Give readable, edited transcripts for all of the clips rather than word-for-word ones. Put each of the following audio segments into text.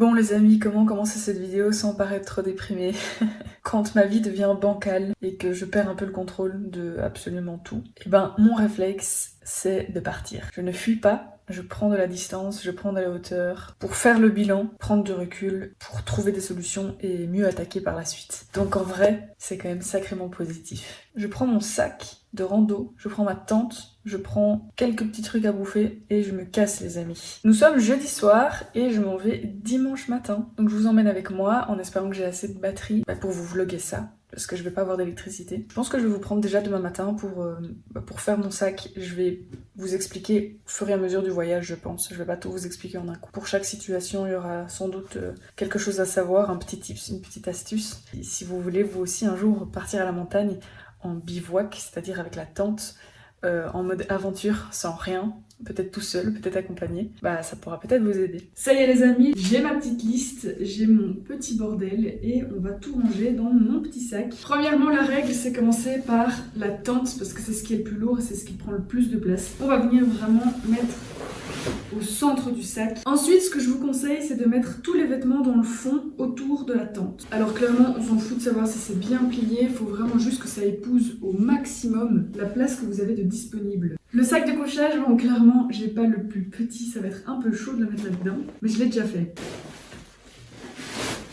Bon les amis, comment commencer cette vidéo sans paraître déprimée quand ma vie devient bancale et que je perds un peu le contrôle de absolument tout? Et ben mon réflexe c'est de partir. Je ne fuis pas, je prends de la distance, je prends de la hauteur pour faire le bilan, prendre du recul, pour trouver des solutions et mieux attaquer par la suite. Donc en vrai, c'est quand même sacrément positif. Je prends mon sac de rando, je prends ma tente, je prends quelques petits trucs à bouffer et je me casse les amis. Nous sommes jeudi soir et je m'en vais dimanche matin. Donc je vous emmène avec moi en espérant que j'ai assez de batterie pour vous vlogger ça. Parce que je vais pas avoir d'électricité. Je pense que je vais vous prendre déjà demain matin pour faire mon sac. Je vais vous expliquer au fur et à mesure du voyage, je pense. Je vais pas tout vous expliquer en un coup. Pour chaque situation, il y aura sans doute quelque chose à savoir, un petit tips, une petite astuce. Et si vous voulez vous aussi un jour partir à la montagne en bivouac, c'est-à-dire avec la tente, en mode aventure, sans rien, peut-être tout seul, peut-être accompagné, bah ça pourra peut-être vous aider. Ça y est les amis, j'ai ma petite liste, j'ai mon petit bordel et on va tout ranger dans mon petit sac. Premièrement, la règle, c'est commencer par la tente parce que c'est ce qui est le plus lourd et c'est ce qui prend le plus de place. On va venir vraiment mettre au centre du sac. Ensuite, ce que je vous conseille, c'est de mettre tous les vêtements dans le fond autour de la tente. Alors clairement, on s'en fout de savoir si c'est bien plié, il faut vraiment juste que ça épouse au maximum la place que vous avez de disponible. Le sac de couchage, bon clairement, j'ai pas le plus petit, ça va être un peu chaud de le mettre là-dedans, mais je l'ai déjà fait.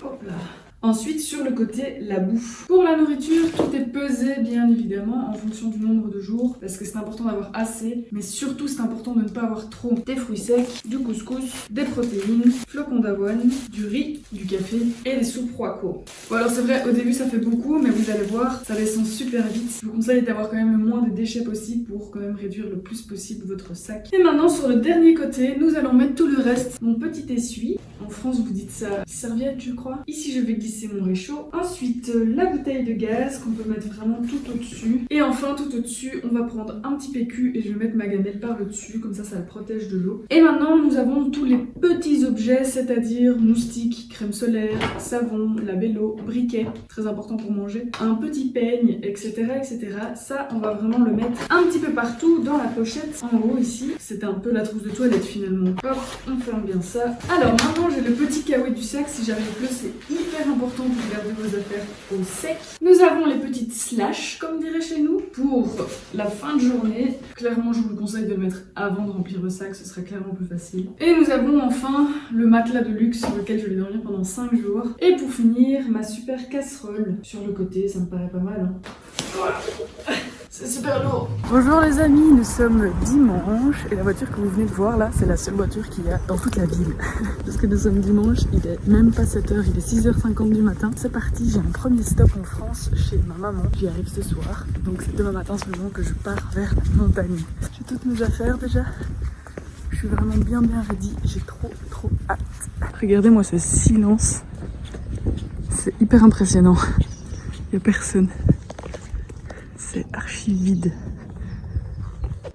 Hop là. Ensuite, sur le côté, la bouffe. Pour la nourriture, tout est pesé, bien évidemment, en fonction du nombre de jours, parce que c'est important d'avoir assez, mais surtout, c'est important de ne pas avoir trop. Des fruits secs, du couscous, des protéines, flocons d'avoine, du riz, du café et des soupes Roaco. Bon, alors c'est vrai, au début, ça fait beaucoup, mais vous allez voir, ça descend super vite. Je vous conseille d'avoir quand même le moins de déchets possible pour quand même réduire le plus possible votre sac. Et maintenant, sur le dernier côté, nous allons mettre tout le reste. Mon petit essuie. En France, vous dites ça serviette, je crois. Ici, je vais glisser mon réchaud. Ensuite, la bouteille de gaz qu'on peut mettre vraiment tout au-dessus. Et enfin, tout au-dessus, on va prendre un petit PQ et je vais mettre ma gamelle par le dessus. Comme ça le protège de l'eau. Et maintenant, nous avons tous les petits objets, c'est-à-dire moustiques, crème solaire, savon, labello, briquet, très important pour manger, un petit peigne, etc., etc. Ça, on va vraiment le mettre un petit peu partout dans la pochette en haut ici. C'était un peu la trousse de toilette finalement. Hop, on ferme bien ça. Alors maintenant, j'ai le petit caouet du sac. Si j'arrive plus, c'est hyper important pour garder vos affaires au sec. Nous avons les petites slash, comme dirait chez nous, pour la fin de journée. Clairement, je vous conseille de le mettre avant de remplir le sac, ce serait clairement plus facile. Et nous avons enfin le matelas de luxe sur lequel je vais dormir pendant 5 jours. Et pour finir, ma super casserole sur le côté, ça me paraît pas mal. Hein. Voilà. C'est super lourd. Bonjour les amis, nous sommes dimanche et la voiture que vous venez de voir là, c'est la seule voiture qu'il y a dans toute la ville. Parce que nous sommes dimanche, il est même pas 7h, il est 6h50 du matin. C'est parti, j'ai un premier stop en France chez ma maman. J'y arrive ce soir. Donc c'est demain matin seulement que je pars vers la montagne. J'ai toutes mes affaires déjà. Je suis vraiment bien ready, j'ai trop hâte. Regardez-moi ce silence. C'est hyper impressionnant. Il n'y a personne. C'est archi vide.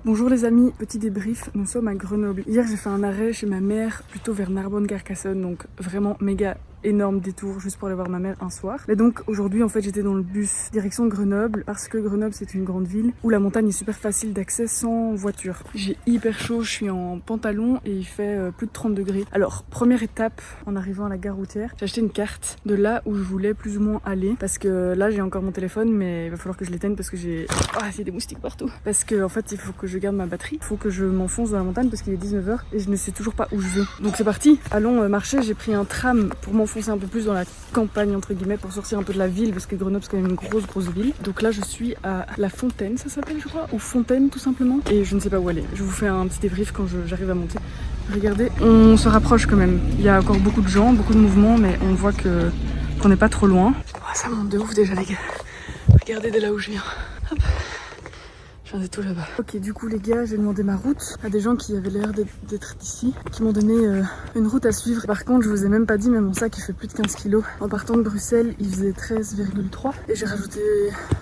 Bonjour les amis, petit débrief, nous sommes à Grenoble. Hier j'ai fait un arrêt chez ma mère, plutôt vers Narbonne-Carcassonne, donc vraiment méga énorme détour juste pour aller voir ma mère un soir. Et donc aujourd'hui en fait j'étais dans le bus direction Grenoble parce que Grenoble c'est une grande ville où la montagne est super facile d'accès sans voiture. J'ai hyper chaud, je suis en pantalon et il fait plus de 30 degrés. Alors première étape en arrivant à la gare routière, j'ai acheté une carte de là où je voulais plus ou moins aller parce que là j'ai encore mon téléphone mais il va falloir que je l'éteigne parce que j'ai des moustiques partout. Parce que en fait il faut que je garde ma batterie, il faut que je m'enfonce dans la montagne parce qu'il est 19h et je ne sais toujours pas où je vais. Donc c'est parti, allons marcher, j'ai pris un tram pour m'enfoncer un peu plus dans la campagne entre guillemets pour sortir un peu de la ville parce que Grenoble c'est quand même une grosse ville. Donc là je suis à la Fontaine, ça s'appelle je crois, ou Fontaine tout simplement, et je ne sais pas où aller. Je vous fais un petit débrief quand j'arrive à monter. Regardez, on se rapproche quand même. Il y a encore beaucoup de gens, beaucoup de mouvements, mais on voit qu'on n'est pas trop loin. Oh, ça monte de ouf déjà les gars. Regardez de là où je viens. Hop. C'est tout là-bas. Ok, du coup les gars, j'ai demandé ma route à des gens qui avaient l'air d'être d'ici, qui m'ont donné une route à suivre. Par contre, je vous ai même pas dit, mais mon sac il fait plus de 15 kilos. En partant de Bruxelles, il faisait 13,3 et j'ai rajouté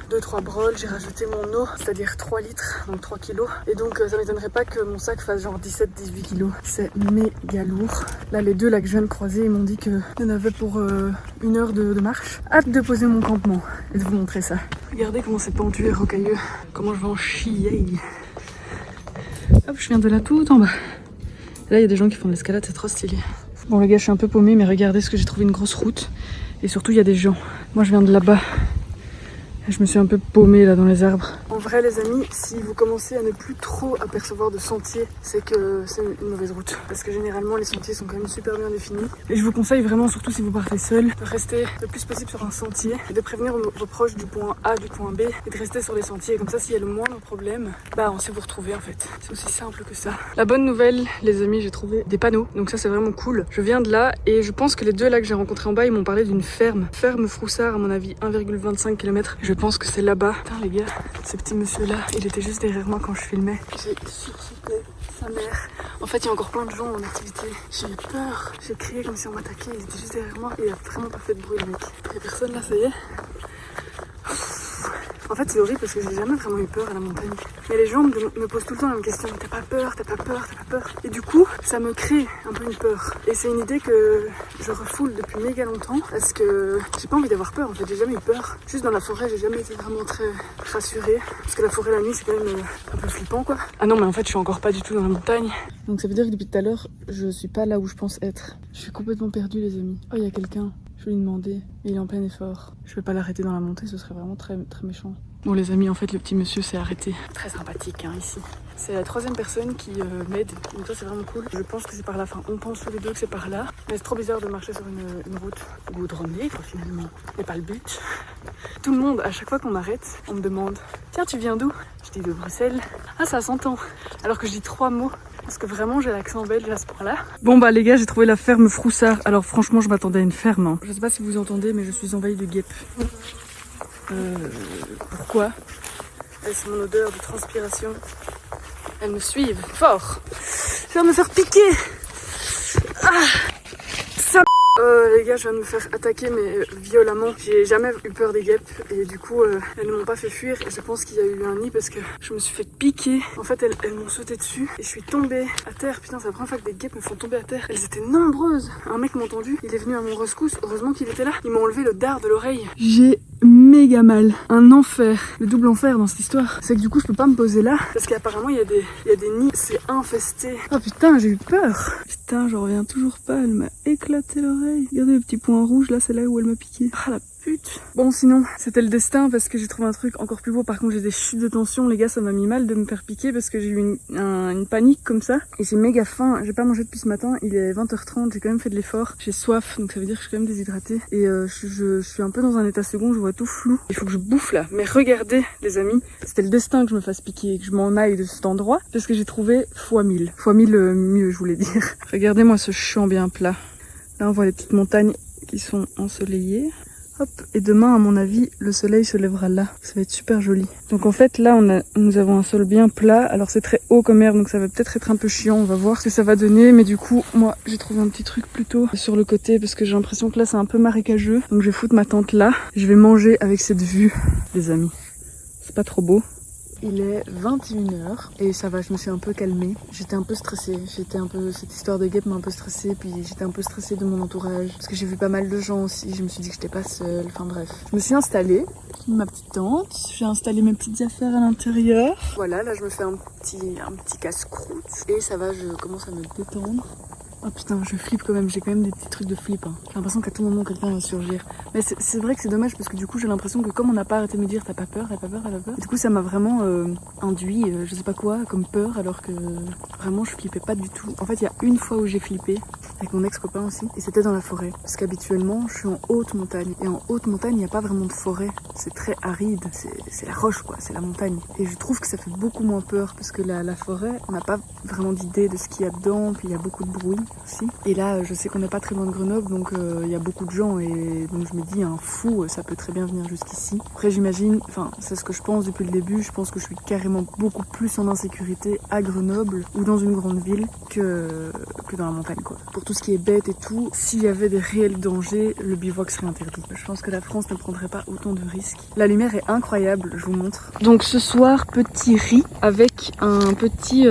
2-3 broles, j'ai rajouté mon eau, c'est-à-dire 3 litres, donc 3 kilos. Et donc ça m'étonnerait pas que mon sac fasse genre 17-18 kilos. C'est méga lourd. Là, les deux là que je viens de croiser, ils m'ont dit qu'il y en avait pour 1 heure de marche. Hâte de poser mon campement et de vous montrer ça. Regardez comment c'est pentu et rocailleux, comment je vais en chier. Hop, je viens de là tout en bas. Là, il y a des gens qui font de l'escalade, c'est trop stylé. Bon les gars, je suis un peu paumée, mais regardez ce que j'ai trouvé, une grosse route. Et surtout, il y a des gens. Moi, je viens de là-bas. Je me suis un peu paumée là dans les arbres. En vrai les amis, si vous commencez à ne plus trop apercevoir de sentiers, c'est que c'est une mauvaise route. Parce que généralement les sentiers sont quand même super bien définis. Et je vous conseille vraiment, surtout si vous partez seul, de rester le plus possible sur un sentier et de prévenir vos proches du point A, du point B et de rester sur les sentiers. Comme ça, s'il y a le moindre problème, bah on sait vous retrouver en fait. C'est aussi simple que ça. La bonne nouvelle les amis, j'ai trouvé des panneaux. Donc ça c'est vraiment cool. Je viens de là et je pense que les deux là que j'ai rencontrés en bas, ils m'ont parlé d'une ferme. Ferme Froussard à mon avis, 1,25 km. Je pense que c'est là-bas. Putain les gars, ce petit monsieur là, il était juste derrière moi quand je filmais. J'ai sursauté sa mère. En fait il y a encore plein de gens en activité. J'ai eu peur, j'ai crié comme si on m'attaquait. Il était juste derrière moi et il a vraiment pas fait de bruit le mec. Il y a personne là, ça y est. En fait c'est horrible parce que j'ai jamais vraiment eu peur à la montagne. Mais les gens me posent tout le temps la même question. T'as pas peur, t'as pas peur, t'as pas peur. Et du coup ça me crée un peu une peur. Et c'est une idée que je refoule depuis méga longtemps. Parce que j'ai pas envie d'avoir peur en fait, j'ai jamais eu peur. Juste dans la forêt j'ai jamais été vraiment très rassurée. Parce que la forêt la nuit c'est quand même un peu flippant quoi. Ah non mais en fait je suis encore pas du tout dans la montagne. Donc ça veut dire que depuis tout à l'heure je suis pas là où je pense être. Je suis complètement perdue les amis. Oh il y a quelqu'un. Je vais lui demander, il est en plein effort. Je vais pas l'arrêter dans la montée, ce serait vraiment très, très méchant. Bon les amis, en fait le petit monsieur s'est arrêté. Très sympathique hein, ici. C'est la troisième personne qui m'aide, donc ça c'est vraiment cool. Je pense que c'est par là, enfin on pense tous les deux que c'est par là. Mais c'est trop bizarre de marcher sur une route goudronnée quoi finalement. C'est pas le but. Tout le monde, à chaque fois qu'on m'arrête, on me demande « Tiens tu viens d'où ?» Je dis de Bruxelles. Ah ça s'entend. Alors que je dis 3 mots. Parce que vraiment j'ai l'accent belge à ce point-là. Bon bah les gars, j'ai trouvé la ferme Froussard. Alors franchement je m'attendais à une ferme hein. Je sais pas si vous entendez mais je suis envahie de guêpes. Pourquoi? C'est mon odeur de transpiration. Elles me suivent fort. Je vais me faire piquer. Ah, ça. Les gars, je viens de me faire attaquer mais violemment. J'ai jamais eu peur des guêpes et du coup elles ne m'ont pas fait fuir et je pense qu'il y a eu un nid parce que je me suis fait piquer. En fait elles m'ont sauté dessus et je suis tombée à terre. Putain c'est la première fois que des guêpes me font tomber à terre. Elles étaient nombreuses. Un mec m'a entendu, il est venu à mon rescousse. Heureusement qu'il était là. Il m'a enlevé le dard de l'oreille. J'ai méga mal. Un enfer. Le double enfer dans cette histoire. C'est que du coup je peux pas me poser là parce qu'apparemment il y a des nids. C'est infesté. Oh putain j'ai eu peur. Putain j'en reviens toujours pas. Elle m'a éclaté l'oreille. Regardez le petit point rouge là, c'est là où elle m'a piqué. Ah la pute. Bon sinon c'était le destin parce que j'ai trouvé un truc encore plus beau. Par contre j'ai des chutes de tension les gars, ça m'a mis mal de me faire piquer parce que j'ai eu une panique comme ça. Et j'ai méga faim, j'ai pas mangé depuis ce matin, il est 20h30, j'ai quand même fait de l'effort. J'ai soif donc ça veut dire que je suis quand même déshydratée. Et je suis un peu dans un état second, je vois tout flou. Il faut que je bouffe là. Mais regardez les amis, c'était le destin que je me fasse piquer et que je m'en aille de cet endroit. Parce que j'ai trouvé x1000. x1000 mieux je voulais dire. Regardez-moi ce champ bien plat. Là on voit les petites montagnes qui sont ensoleillées. Hop, et demain à mon avis le soleil se lèvera là, ça va être super joli. Donc en fait là nous avons un sol bien plat, alors c'est très haut comme air donc ça va peut-être être un peu chiant, on va voir ce que ça va donner. Mais du coup moi j'ai trouvé un petit truc plutôt sur le côté parce que j'ai l'impression que là c'est un peu marécageux. Donc je vais foutre ma tente là, je vais manger avec cette vue les amis, c'est pas trop beau. Il est 21h et ça va, je me suis un peu calmée. J'étais un peu stressée, cette histoire de guêpe m'a un peu stressée, puis j'étais un peu stressée de mon entourage parce que j'ai vu pas mal de gens aussi, je me suis dit que j'étais pas seule, enfin bref. Je me suis installée, ma petite tente, j'ai installé mes petites affaires à l'intérieur. Voilà, là je me fais un petit casse-croûte et ça va, je commence à me détendre. Oh putain, je flippe quand même, j'ai quand même des petits trucs de flip. Hein. J'ai l'impression qu'à tout moment quelqu'un va surgir. Mais c'est vrai que c'est dommage parce que du coup j'ai l'impression que comme on n'a pas arrêté de me dire t'as pas peur, t'as pas peur, t'as pas peur. Et du coup ça m'a vraiment induit, je sais pas quoi, comme peur alors que vraiment je flippais pas du tout. En fait il y a une fois où j'ai flippé, avec mon ex-copain aussi, et c'était dans la forêt. Parce qu'habituellement je suis en haute montagne. Et en haute montagne il n'y a pas vraiment de forêt. C'est très aride, c'est la roche quoi, c'est la montagne. Et je trouve que ça fait beaucoup moins peur parce que la forêt, on n'a pas vraiment d'idée de ce qu'il y a dedans, puis il y a beaucoup de bruit aussi. Et là je sais qu'on n'est pas très loin de Grenoble donc il y a beaucoup de gens et donc je me dis un fou ça peut très bien venir jusqu'ici. Après j'imagine, enfin c'est ce que je pense depuis le début, je pense que je suis carrément beaucoup plus en insécurité à Grenoble ou dans une grande ville que dans la montagne quoi. Pour tout ce qui est bête et tout, s'il y avait des réels dangers, le bivouac serait interdit. Je pense que la France ne prendrait pas autant de risques. La lumière est incroyable, je vous montre. Donc ce soir petit riz avec un petit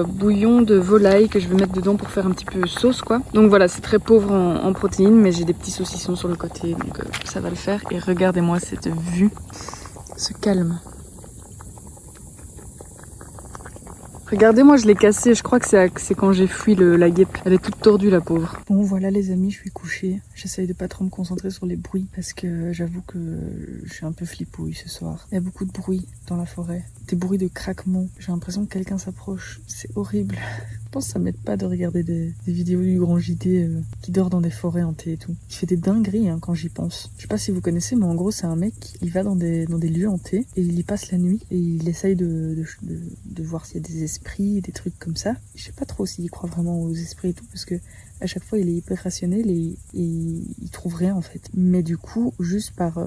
bouillon de volaille que je vais mettre dedans pour faire un petit peu sauce quoi. Donc voilà, c'est très pauvre en protéines mais j'ai des petits saucissons sur le côté donc ça va le faire. Et regardez-moi cette vue, ce calme. Regardez, moi je l'ai cassée, je crois que c'est quand j'ai fui la guêpe. Elle est toute tordue la pauvre. Bon voilà les amis, je suis couchée. J'essaye de pas trop me concentrer sur les bruits parce que j'avoue que je suis un peu flippouille ce soir. Il y a beaucoup de bruit dans la forêt. Des bruits de craquements. J'ai l'impression que quelqu'un s'approche. C'est horrible. Je pense que ça m'aide pas de regarder des vidéos du grand JT qui dort dans des forêts hantées et tout. Il fait des dingueries hein, quand j'y pense. Je sais pas si vous connaissez, mais en gros c'est un mec, il va dans des lieux hantés et il y passe la nuit et il essaye de voir s'il y a des esprits, des trucs comme ça. Je sais pas trop s'il croit vraiment aux esprits et tout parce que à chaque fois il est hyper rationnel et il trouve rien en fait. Mais du coup, juste par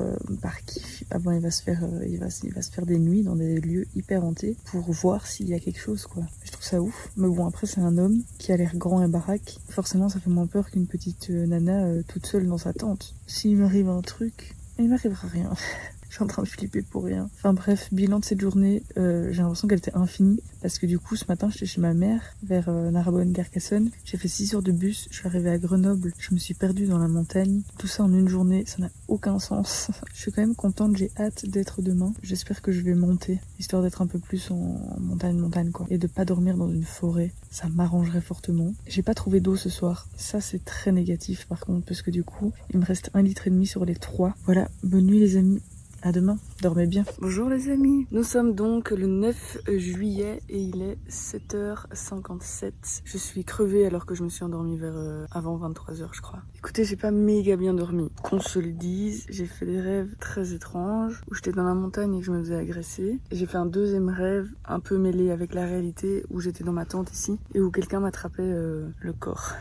kiff, avant il va se faire des nuits dans des lieux hyper hantés pour voir s'il y a quelque chose quoi. Je trouve ça ouf. Mais bon après c'est un homme qui a l'air grand et baraque. Forcément ça fait moins peur qu'une petite nana toute seule dans sa tente. S'il m'arrive un truc, il m'arrivera rien. Je suis en train de flipper pour rien. Enfin bref, bilan de cette journée, j'ai l'impression qu'elle était infinie. Parce que du coup, ce matin, j'étais chez ma mère, vers Narbonne-Carcassonne. J'ai fait 6 heures de bus, je suis arrivée à Grenoble. Je me suis perdue dans la montagne. Tout ça en une journée, ça n'a aucun sens. Je suis quand même contente, j'ai hâte d'être demain. J'espère que je vais monter, histoire d'être un peu plus en montagne quoi. Et de pas dormir dans une forêt, ça m'arrangerait fortement. J'ai pas trouvé d'eau ce soir. Ça, c'est très négatif par contre, parce que du coup, il me reste 1,5 litre sur les 3. Voilà, bonne nuit les amis. À demain, dormez bien. Bonjour les amis, nous sommes donc le 9 juillet et il est 7h57. Je suis crevée alors que je me suis endormie vers avant 23h je crois. Écoutez, j'ai pas méga bien dormi, qu'on se le dise. J'ai fait des rêves très étranges où j'étais dans la montagne et que je me faisais agresser. Et j'ai fait un deuxième rêve un peu mêlé avec la réalité où j'étais dans ma tente ici et où quelqu'un m'attrapait le corps.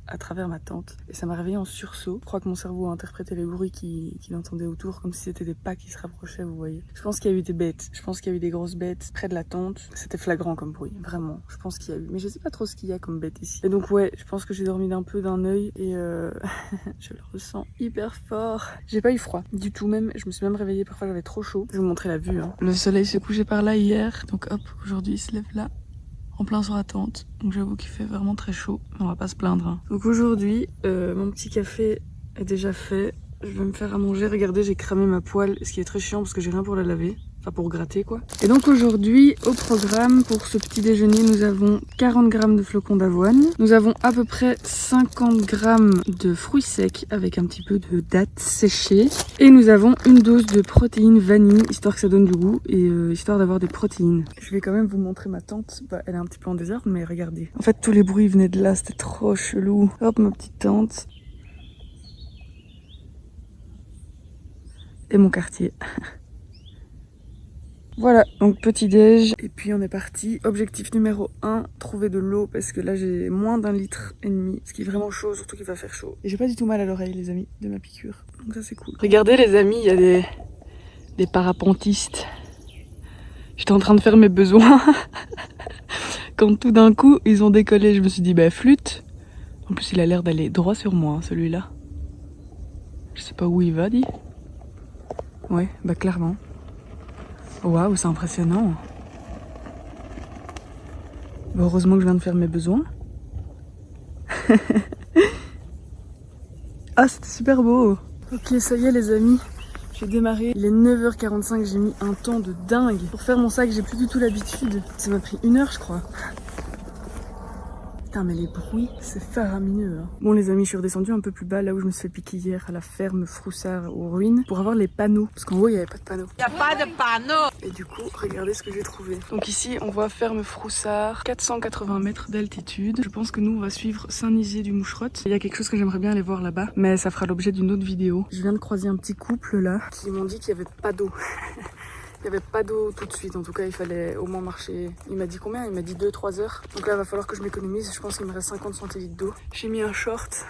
À travers ma tente et ça m'a réveillée en sursaut. Je crois que mon cerveau a interprété les bruits qu'il entendait autour comme si c'était des pas qui se rapprochaient, vous voyez. Je pense qu'il y a eu des bêtes, je pense qu'il y a eu des grosses bêtes près de la tente. C'était flagrant comme bruit, vraiment. Je pense qu'il y a eu, mais je sais pas trop ce qu'il y a comme bête ici. Et donc ouais, je pense que j'ai dormi d'un peu d'un œil et je le ressens hyper fort. J'ai pas eu froid du tout même, je me suis même réveillée, parfois j'avais trop chaud. Je vais vous montrer la vue hein. Le soleil s'est couché par là hier, donc hop, aujourd'hui il se lève là. En plein sur la tente, donc j'avoue qu'il fait vraiment très chaud, mais on va pas se plaindre hein. Donc aujourd'hui, mon petit café est déjà fait, je vais me faire à manger. Regardez, j'ai cramé ma poêle, ce qui est très chiant parce que j'ai rien pour la laver, enfin pour gratter quoi. Et donc aujourd'hui, au programme, pour ce petit déjeuner, nous avons 40 grammes de flocons d'avoine, nous avons à peu près 50 grammes de fruits secs avec un petit peu de dattes séchées, et nous avons une dose de protéines vanille, histoire que ça donne du goût et histoire d'avoir des protéines. Je vais quand même vous montrer ma tente, bah, elle est un petit peu en désordre, mais regardez. En fait, tous les bruits venaient de là, c'était trop chelou. Hop, ma petite tente. Et mon quartier. Voilà, donc petit déj, et puis on est parti. Objectif numéro 1, trouver de l'eau, parce que là j'ai moins d'1,5 litre, ce qui est vraiment chaud, surtout qu'il va faire chaud. Et j'ai pas du tout mal à l'oreille les amis, de ma piqûre, donc ça c'est cool. Regardez les amis, il y a des parapentistes. J'étais en train de faire mes besoins, quand tout d'un coup ils ont décollé, je me suis dit bah flûte. En plus il a l'air d'aller droit sur moi hein, celui-là. Je sais pas où il va dit. Ouais, bah clairement. Waouh, c'est impressionnant. Bon, heureusement que je viens de faire mes besoins. Ah, c'était super beau. Ok, ça y est les amis, j'ai démarré. Il est 9h45, j'ai mis un temps de dingue. Pour faire mon sac, j'ai plus du tout l'habitude. Ça m'a pris 1 heure je crois. Putain mais les bruits, c'est faramineux hein. Bon les amis, je suis redescendue un peu plus bas, là où je me suis fait piquer hier, à la ferme Froussard aux ruines, pour avoir les panneaux, parce qu'en haut il n'y avait pas de panneaux. Il n'y a pas de panneaux. Et du coup, regardez ce que j'ai trouvé. Donc ici, on voit ferme Froussard, 480 mètres d'altitude. Je pense que nous, on va suivre Saint-Nizier du Moucherotte. Il y a quelque chose que j'aimerais bien aller voir là-bas, mais ça fera l'objet d'une autre vidéo. Je viens de croiser un petit couple là, qui m'ont dit qu'il n'y avait pas d'eau. Il n'y avait pas d'eau tout de suite, en tout cas il fallait au moins marcher. Il m'a dit combien? Il m'a dit 2-3 heures. Donc là il va falloir que je m'économise, je pense qu'il me reste 50 centilitres d'eau. J'ai mis un short,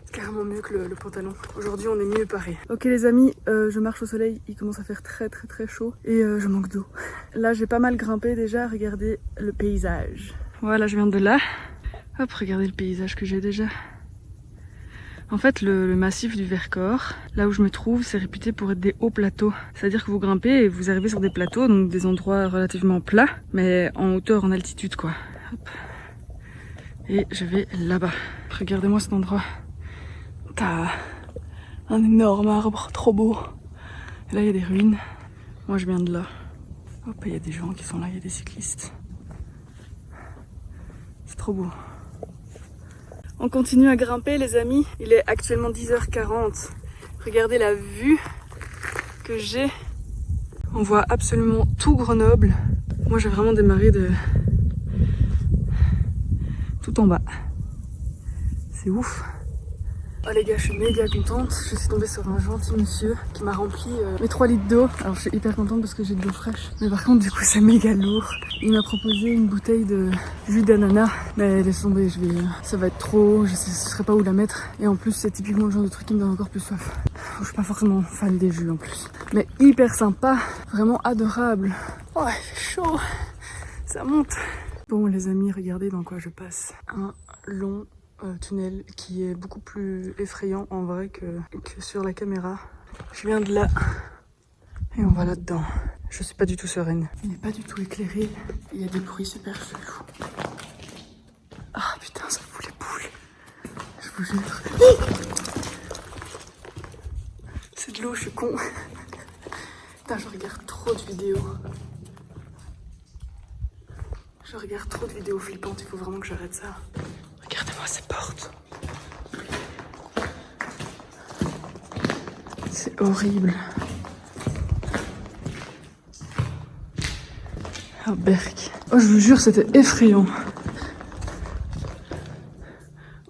c'est carrément mieux que le pantalon. Aujourd'hui on est mieux paré. Ok les amis, je marche au soleil, il commence à faire très chaud et je manque d'eau. Là j'ai pas mal grimpé déjà, regardez le paysage. Voilà, je viens de là. Hop, regardez le paysage que j'ai déjà. En fait, le massif du Vercors, là où je me trouve, c'est réputé pour être des hauts plateaux. C'est-à-dire que vous grimpez et vous arrivez sur des plateaux, donc des endroits relativement plats, mais en hauteur, en altitude quoi. Hop. Et je vais là-bas. Regardez-moi cet endroit. T'as un énorme arbre, trop beau. Et là, il y a des ruines. Moi, je viens de là. Hop, il y a des gens qui sont là, il y a des cyclistes. C'est trop beau. On continue à grimper les amis. Il est actuellement 10h40. Regardez la vue que j'ai. On voit absolument tout Grenoble. Moi j'ai vraiment démarré de tout en bas. C'est ouf. Oh les gars, je suis méga contente. Je suis tombée sur un gentil monsieur qui m'a rempli mes 3 litres d'eau. Alors je suis hyper contente parce que j'ai de l'eau fraîche. Mais par contre du coup c'est méga lourd. Il m'a proposé une bouteille de jus d'ananas. Mais laisse tomber, ça va être trop. Je saurais pas où la mettre. Et en plus c'est typiquement le genre de truc qui me donne encore plus soif. Je suis pas forcément fan des jus en plus. Mais hyper sympa. Vraiment adorable. Oh il fait chaud. Ça monte. Bon les amis, regardez dans quoi je passe. Un long tunnel qui est beaucoup plus effrayant en vrai que sur la caméra. Je viens de là et on va là-dedans. Je suis pas du tout sereine. Il n'est pas du tout éclairé. Il y a des bruits super chelous. Ah putain, ça fout les boules. Je vous jure. C'est de l'eau, je suis con. Putain, je regarde trop de vidéos. Je regarde trop de vidéos flippantes. Il faut vraiment que j'arrête ça. Regardez-moi ces portes. C'est horrible. Oh, Berk. Oh, je vous jure, c'était effrayant.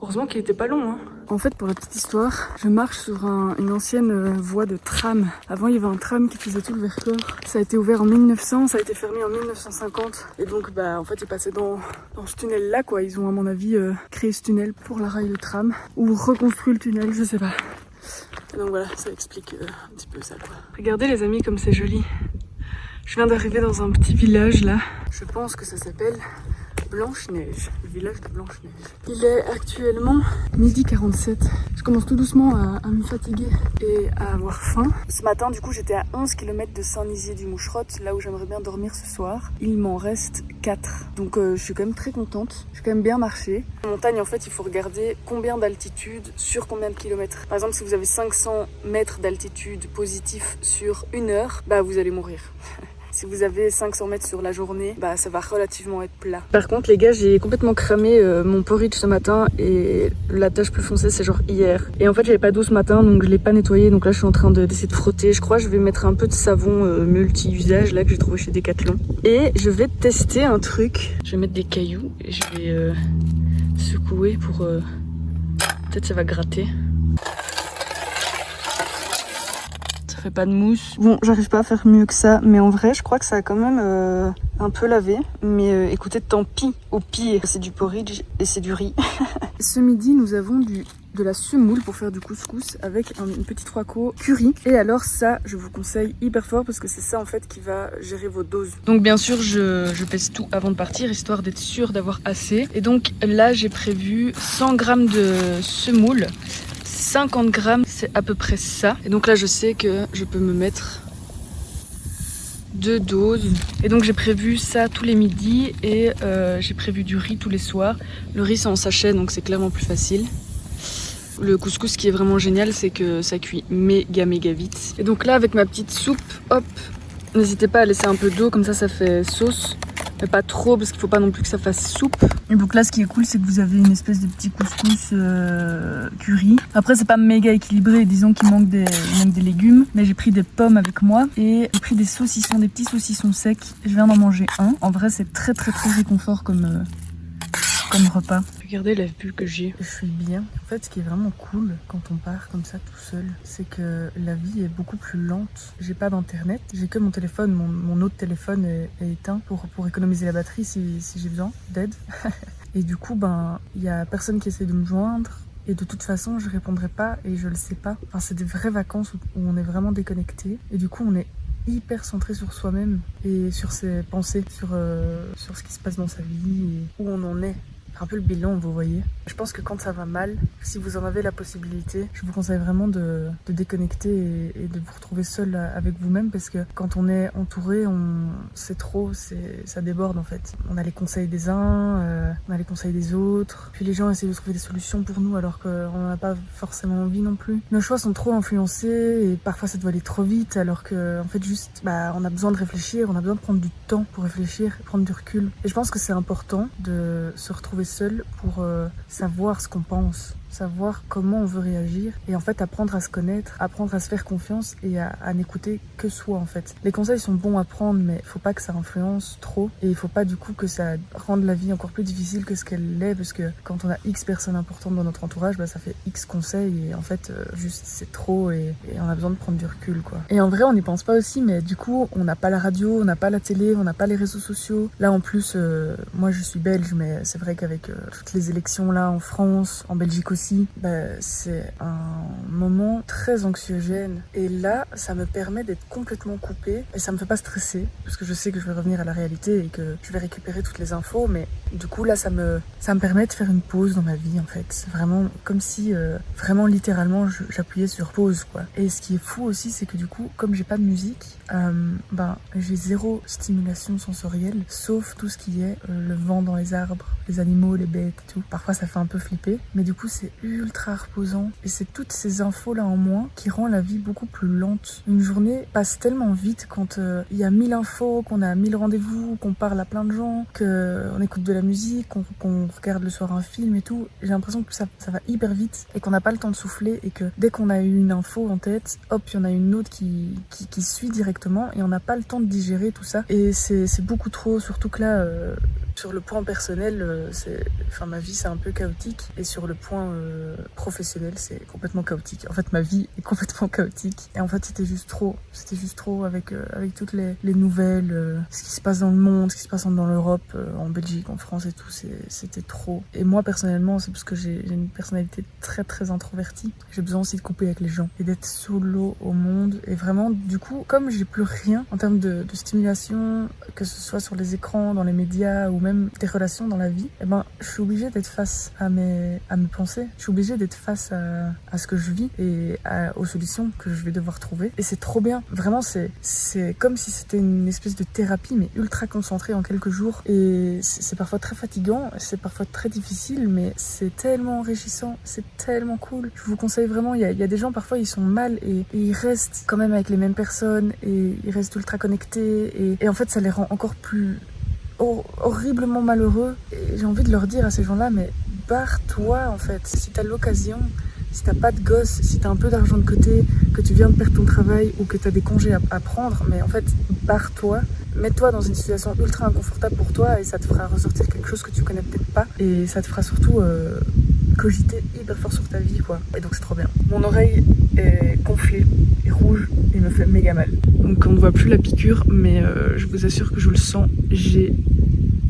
Heureusement qu'il était pas long, hein. En fait, pour la petite histoire, je marche sur une ancienne voie de tram. Avant, il y avait un tram qui faisait tout le Vercors. Ça a été ouvert en 1900, ça a été fermé en 1950. Et donc, en fait, ils passaient dans ce tunnel-là, quoi. Ils ont, à mon avis, créé ce tunnel pour la rail de tram. Ou reconstruit le tunnel, je sais pas. Et donc voilà, ça explique un petit peu ça, quoi. Regardez les amis, comme c'est joli. Je viens d'arriver dans un petit village, là. Je pense que ça s'appelle Blanche-Neige, le village de Blanche-Neige. Il est actuellement 12h47. Je commence tout doucement à me fatiguer et à avoir faim. Ce matin, du coup, j'étais à 11 km de Saint-Nizier-du-Moucherotte, là où j'aimerais bien dormir ce soir. Il m'en reste 4. Donc je suis quand même très contente. J'ai quand même bien marché. En montagne, en fait, il faut regarder combien d'altitude sur combien de kilomètres. Par exemple, si vous avez 500 mètres d'altitude positif sur 1 heure, vous allez mourir. Si vous avez 500 mètres sur la journée, ça va relativement être plat. Par contre, les gars, j'ai complètement cramé mon porridge ce matin et la tache plus foncée, c'est genre hier. Et en fait, j'avais pas d'eau ce matin, donc je l'ai pas nettoyé. Donc là, je suis en train d'essayer de frotter. Je crois que je vais mettre un peu de savon multi-usage là que j'ai trouvé chez Decathlon. Et je vais tester un truc. Je vais mettre des cailloux et je vais secouer pour... Peut-être ça va gratter. Pas de mousse. Bon, j'arrive pas à faire mieux que ça, mais en vrai, je crois que ça a quand même un peu lavé. Mais écoutez, tant pis. Au pire, c'est du porridge et c'est du riz. Ce midi, nous avons de la semoule pour faire du couscous avec une petite roco curry. Et alors ça, je vous conseille hyper fort parce que c'est ça en fait qui va gérer vos doses. Donc bien sûr, je pèse tout avant de partir, histoire d'être sûre d'avoir assez. Et donc là, j'ai prévu 100 grammes de semoule. 50 grammes, c'est à peu près ça. Et donc là, je sais que je peux me mettre 2 doses. Et donc j'ai prévu ça tous les midis et j'ai prévu du riz tous les soirs. Le riz, c'est en sachet, donc c'est clairement plus facile. Le couscous, ce qui est vraiment génial, c'est que ça cuit méga vite. Et donc là, avec ma petite soupe, hop, n'hésitez pas à laisser un peu d'eau, comme ça fait sauce. Mais pas trop parce qu'il faut pas non plus que ça fasse soupe. Et donc là ce qui est cool c'est que vous avez une espèce de petit couscous curry. Après c'est pas méga équilibré, disons qu'il manque des légumes. Mais j'ai pris des pommes avec moi et j'ai pris des saucissons, des petits saucissons secs. Je viens d'en manger un. En vrai c'est très réconfort comme repas. Regardez la vue que j'ai. Je suis bien. En fait, ce qui est vraiment cool quand on part comme ça tout seul, c'est que la vie est beaucoup plus lente. J'ai pas d'internet, j'ai que mon téléphone. Mon autre téléphone est éteint pour économiser la batterie si j'ai besoin d'aide. Et du coup, il y a personne qui essaie de me joindre. Et de toute façon, je répondrai pas et je le sais pas. Enfin, c'est des vraies vacances où on est vraiment déconnecté. Et du coup, on est hyper centré sur soi-même et sur ses pensées, sur ce qui se passe dans sa vie et où on en est. Un peu le bilan, vous voyez. Je pense que quand ça va mal, si vous en avez la possibilité, je vous conseille vraiment de déconnecter et de vous retrouver seul avec vous-même parce que quand on est entouré, c'est trop, ça déborde en fait. On a les conseils des uns, on a les conseils des autres, puis les gens essaient de trouver des solutions pour nous alors qu'on n'en a pas forcément envie non plus. Nos choix sont trop influencés et parfois ça doit aller trop vite alors que en fait juste, on a besoin de réfléchir, on a besoin de prendre du temps pour réfléchir, prendre du recul. Et je pense que c'est important de se retrouver seul pour savoir ce qu'on pense, savoir comment on veut réagir et en fait apprendre à se connaître, apprendre à se faire confiance et à n'écouter que soi en fait. Les conseils sont bons à prendre mais il faut pas que ça influence trop et il faut pas du coup que ça rende la vie encore plus difficile que ce qu'elle l'est parce que quand on a X personnes importantes dans notre entourage, ça fait X conseils et en fait juste c'est trop et on a besoin de prendre du recul quoi. Et en vrai on n'y pense pas aussi mais du coup on n'a pas la radio, on n'a pas la télé, on n'a pas les réseaux sociaux. Là en plus moi je suis belge mais c'est vrai qu'avec toutes les élections là en France, en Belgique aussi, c'est un moment très anxiogène et là ça me permet d'être complètement coupée et ça me fait pas stresser parce que je sais que je vais revenir à la réalité et que je vais récupérer toutes les infos mais du coup là ça me permet de faire une pause dans ma vie en fait. C'est vraiment comme si vraiment littéralement j'appuyais sur pause quoi. Et ce qui est fou aussi c'est que du coup comme j'ai pas de musique j'ai zéro stimulation sensorielle sauf tout ce qui est le vent dans les arbres, les animaux, les bêtes et tout. Parfois ça fait un peu flipper mais du coup c'est ultra reposant et c'est toutes ces infos là en moins qui rend la vie beaucoup plus lente. Une journée passe tellement vite quand il y a 1000 infos, qu'on a 1000 rendez-vous, qu'on parle à plein de gens, qu'on écoute de la musique, qu'on regarde le soir un film et tout. J'ai l'impression que ça va hyper vite et qu'on n'a pas le temps de souffler et que dès qu'on a eu une info en tête, hop, il y en a une autre qui suit directement et on n'a pas le temps de digérer tout ça et c'est beaucoup trop, surtout que là sur le point personnel, ma vie c'est un peu chaotique et sur le point professionnel c'est complètement chaotique. En fait ma vie est complètement chaotique et en fait c'était juste trop avec toutes les nouvelles, ce qui se passe dans le monde, ce qui se passe dans l'Europe, en Belgique, en France et tout, c'était trop. Et moi personnellement c'est parce que j'ai une personnalité très très introvertie, j'ai besoin aussi de couper avec les gens et d'être solo au monde et vraiment du coup comme j'ai plus rien en termes de stimulation, que ce soit sur les écrans, dans les médias ou même des relations dans la vie, je suis obligée d'être face à mes pensées, je suis obligée d'être face à ce que je vis et aux solutions que je vais devoir trouver et c'est trop bien, vraiment c'est comme si c'était une espèce de thérapie mais ultra concentrée en quelques jours et c'est parfois très fatigant, c'est parfois très difficile mais c'est tellement enrichissant, c'est tellement cool. Je vous conseille vraiment, il y a des gens parfois ils sont mal et ils restent quand même avec les mêmes personnes et ils restent ultra connectés et en fait ça les rend encore plus horriblement malheureux et j'ai envie de leur dire à ces gens-là mais barre-toi en fait, si t'as l'occasion, si t'as pas de gosse, si t'as un peu d'argent de côté, que tu viens de perdre ton travail ou que t'as des congés à prendre, mais en fait barre-toi, mets-toi dans une situation ultra inconfortable pour toi et ça te fera ressortir quelque chose que tu connais peut-être pas et ça te fera surtout cogiter hyper fort sur ta vie quoi. Et donc c'est trop bien. Mon oreille est gonflée et rouge et me fait méga mal. Donc on ne voit plus la piqûre mais je vous assure que je le sens, j'ai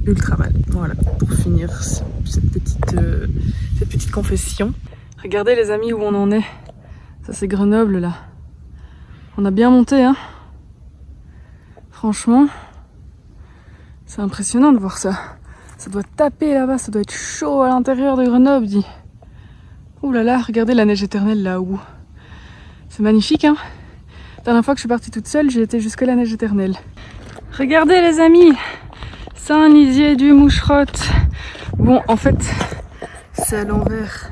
ultra mal. Voilà, pour finir cette petite confession. Regardez les amis où on en est. Ça c'est Grenoble là. On a bien monté hein. Franchement, c'est impressionnant de voir ça. Ça doit taper là-bas, ça doit être chaud à l'intérieur de Grenoble, dit. Ouh là là, regardez la neige éternelle là-haut. C'est magnifique, hein. La dernière fois que je suis partie toute seule, j'ai été jusqu'à la neige éternelle. Regardez les amis, Saint-Nizier du Moucherotte. Bon, en fait, c'est à l'envers.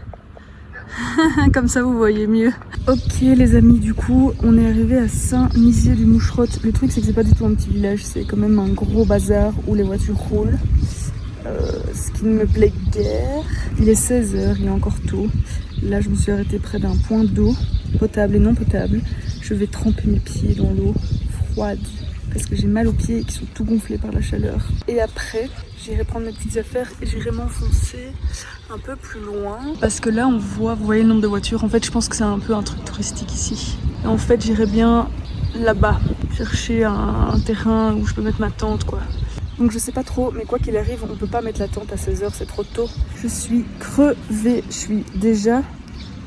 Comme ça vous voyez mieux. Ok les amis, du coup on est arrivé à Saint-Nizier du Moucherotte. Le truc c'est que c'est pas du tout un petit village, c'est quand même un gros bazar où les voitures roulent. Ce qui ne me plaît guère. Il est 16h, il est encore tôt. Là je me suis arrêtée près d'un point d'eau, potable et non potable. Je vais tremper mes pieds dans l'eau froide parce que j'ai mal aux pieds qui sont tout gonflés par la chaleur. Et après j'irai prendre mes petites affaires et j'irai m'enfoncer un peu plus loin. Parce que là on voit, vous voyez le nombre de voitures, en fait je pense que c'est un peu un truc touristique ici. Et en fait j'irai bien là-bas, chercher un terrain où je peux mettre ma tente quoi. Donc je sais pas trop, mais quoi qu'il arrive, on peut pas mettre la tente à 16h, c'est trop tôt. Je suis crevée, je suis déjà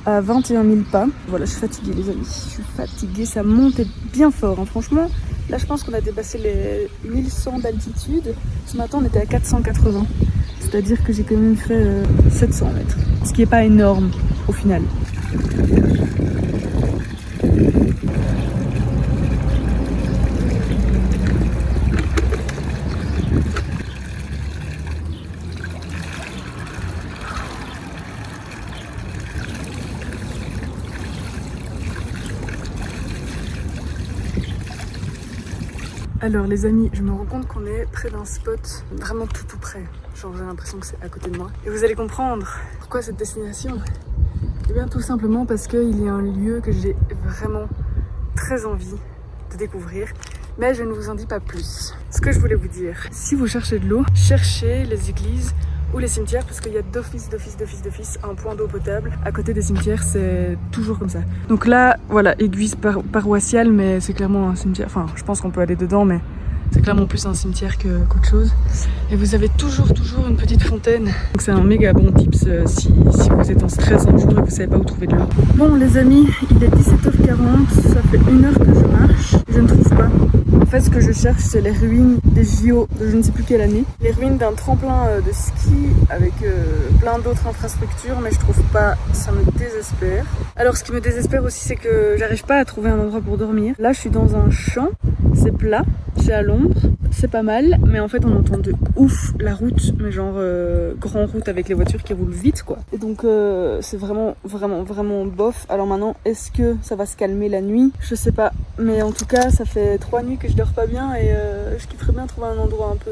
à 21 000 pas. Voilà, je suis fatiguée les amis, je suis fatiguée, ça monte bien fort, hein. Franchement. Là je pense qu'on a dépassé les 1100 d'altitude. Ce matin on était à 480. C'est-à-dire que j'ai quand même fait 700 mètres. Ce qui n'est pas énorme au final. Alors les amis, je me rends compte qu'on est près d'un spot vraiment tout près. genre j'ai l'impression que c'est à côté de moi. Et vous allez comprendre pourquoi cette destination. Et bien tout simplement parce qu'il y a un lieu que j'ai vraiment très envie de découvrir. Mais je ne vous en dis pas plus. Ce que je voulais vous dire, si vous cherchez de l'eau, cherchez les églises ou les cimetières parce qu'il y a d'office un point d'eau potable. À côté des cimetières, c'est toujours comme ça. Donc là, voilà, église paroissiale, mais c'est clairement un cimetière. Enfin, je pense qu'on peut aller dedans, mais c'est clairement plus un cimetière qu'autre chose. Et vous avez toujours une petite fontaine. Donc c'est un méga bon tips si vous êtes en stress un jour et que vous savez pas où trouver de l'eau. Bon les amis, il est 17h40, ça fait 1 heure que je marche. Je ne trouve pas. En fait, ce que je cherche, c'est les ruines des JO de je ne sais plus quelle année. Les ruines d'un tremplin de ski avec plein d'autres infrastructures, mais je trouve pas, ça me désespère. Alors, ce qui me désespère aussi, c'est que j'arrive pas à trouver un endroit pour dormir. Là, je suis dans un champ, c'est plat, c'est à l'ombre, c'est pas mal, mais en fait, on entend de ouf la route, mais genre grande route avec les voitures qui roulent vite, quoi. Et donc, c'est vraiment bof. Alors maintenant, est-ce que ça va se calmer la nuit? Je sais pas, mais en tout cas, ça fait 3 nuits que je dors pas bien et je kifferais bien trouver un endroit un peu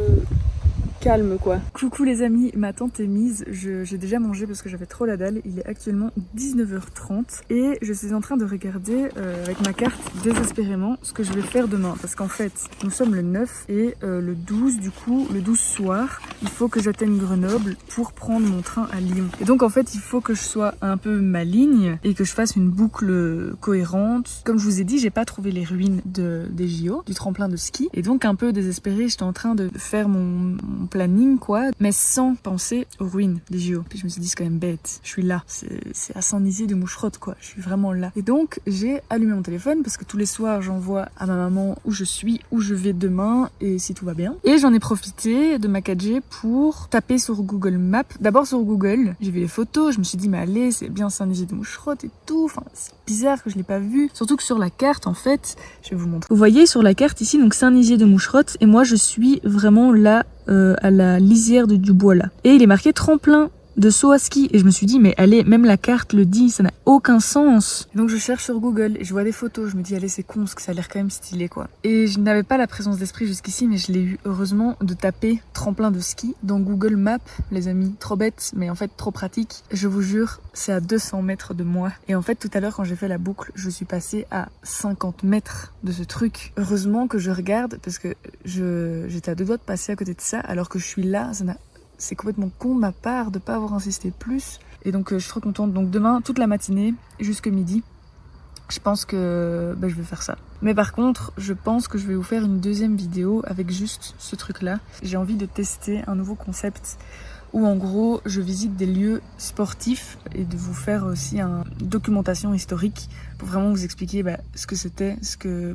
calme quoi. Coucou les amis, ma tente est mise, j'ai déjà mangé parce que j'avais trop la dalle, il est actuellement 19h30 et je suis en train de regarder avec ma carte désespérément ce que je vais faire demain parce qu'en fait nous sommes le 9 et le 12 du coup, le 12 soir, il faut que j'atteigne Grenoble pour prendre mon train à Lyon. Et donc en fait il faut que je sois un peu maligne et que je fasse une boucle cohérente. Comme je vous ai dit, j'ai pas trouvé les ruines des JO, du tremplin de ski et donc un peu désespérée, j'étais en train de faire mon planning quoi, mais sans penser aux ruines des JO. Puis je me suis dit c'est quand même bête, je suis là, c'est à Saint-Nizier de Moucherotte quoi, je suis vraiment là. Et donc j'ai allumé mon téléphone parce que tous les soirs j'envoie à ma maman où je suis, où je vais demain et si tout va bien. Et j'en ai profité de ma 4G pour taper sur Google Maps. D'abord sur Google, j'ai vu les photos, je me suis dit mais allez c'est bien Saint-Nizier de Moucherotte et tout, enfin c'est bizarre que je l'ai pas vu. Surtout que sur la carte en fait, je vais vous montrer. Vous voyez sur la carte ici donc Saint-Nizier de Moucherotte et moi je suis vraiment là à la lisière de Dubois là. Et il est marqué tremplin de saut à ski. Et je me suis dit, mais allez, même la carte le dit, ça n'a aucun sens. Et donc je cherche sur Google et je vois des photos. Je me dis, allez, c'est con parce que ça a l'air quand même stylé quoi. Et je n'avais pas la présence d'esprit jusqu'ici, mais je l'ai eu heureusement de taper tremplin de ski dans Google Maps, les amis. Trop bête, mais en fait trop pratique. Je vous jure, c'est à 200 mètres de moi. Et en fait, tout à l'heure, quand j'ai fait la boucle, je suis passée à 50 mètres de ce truc. Heureusement que je regarde parce que j'étais à 2 doigts de passer à côté de ça alors que je suis là. C'est complètement con de ma part de pas avoir insisté plus. Et donc je suis trop contente. Donc demain, toute la matinée, jusque midi, je pense que je vais faire ça. Mais par contre, je pense que je vais vous faire une deuxième vidéo avec juste ce truc-là. J'ai envie de tester un nouveau concept où en gros, je visite des lieux sportifs et de vous faire aussi une documentation historique pour vraiment vous expliquer ce que c'était,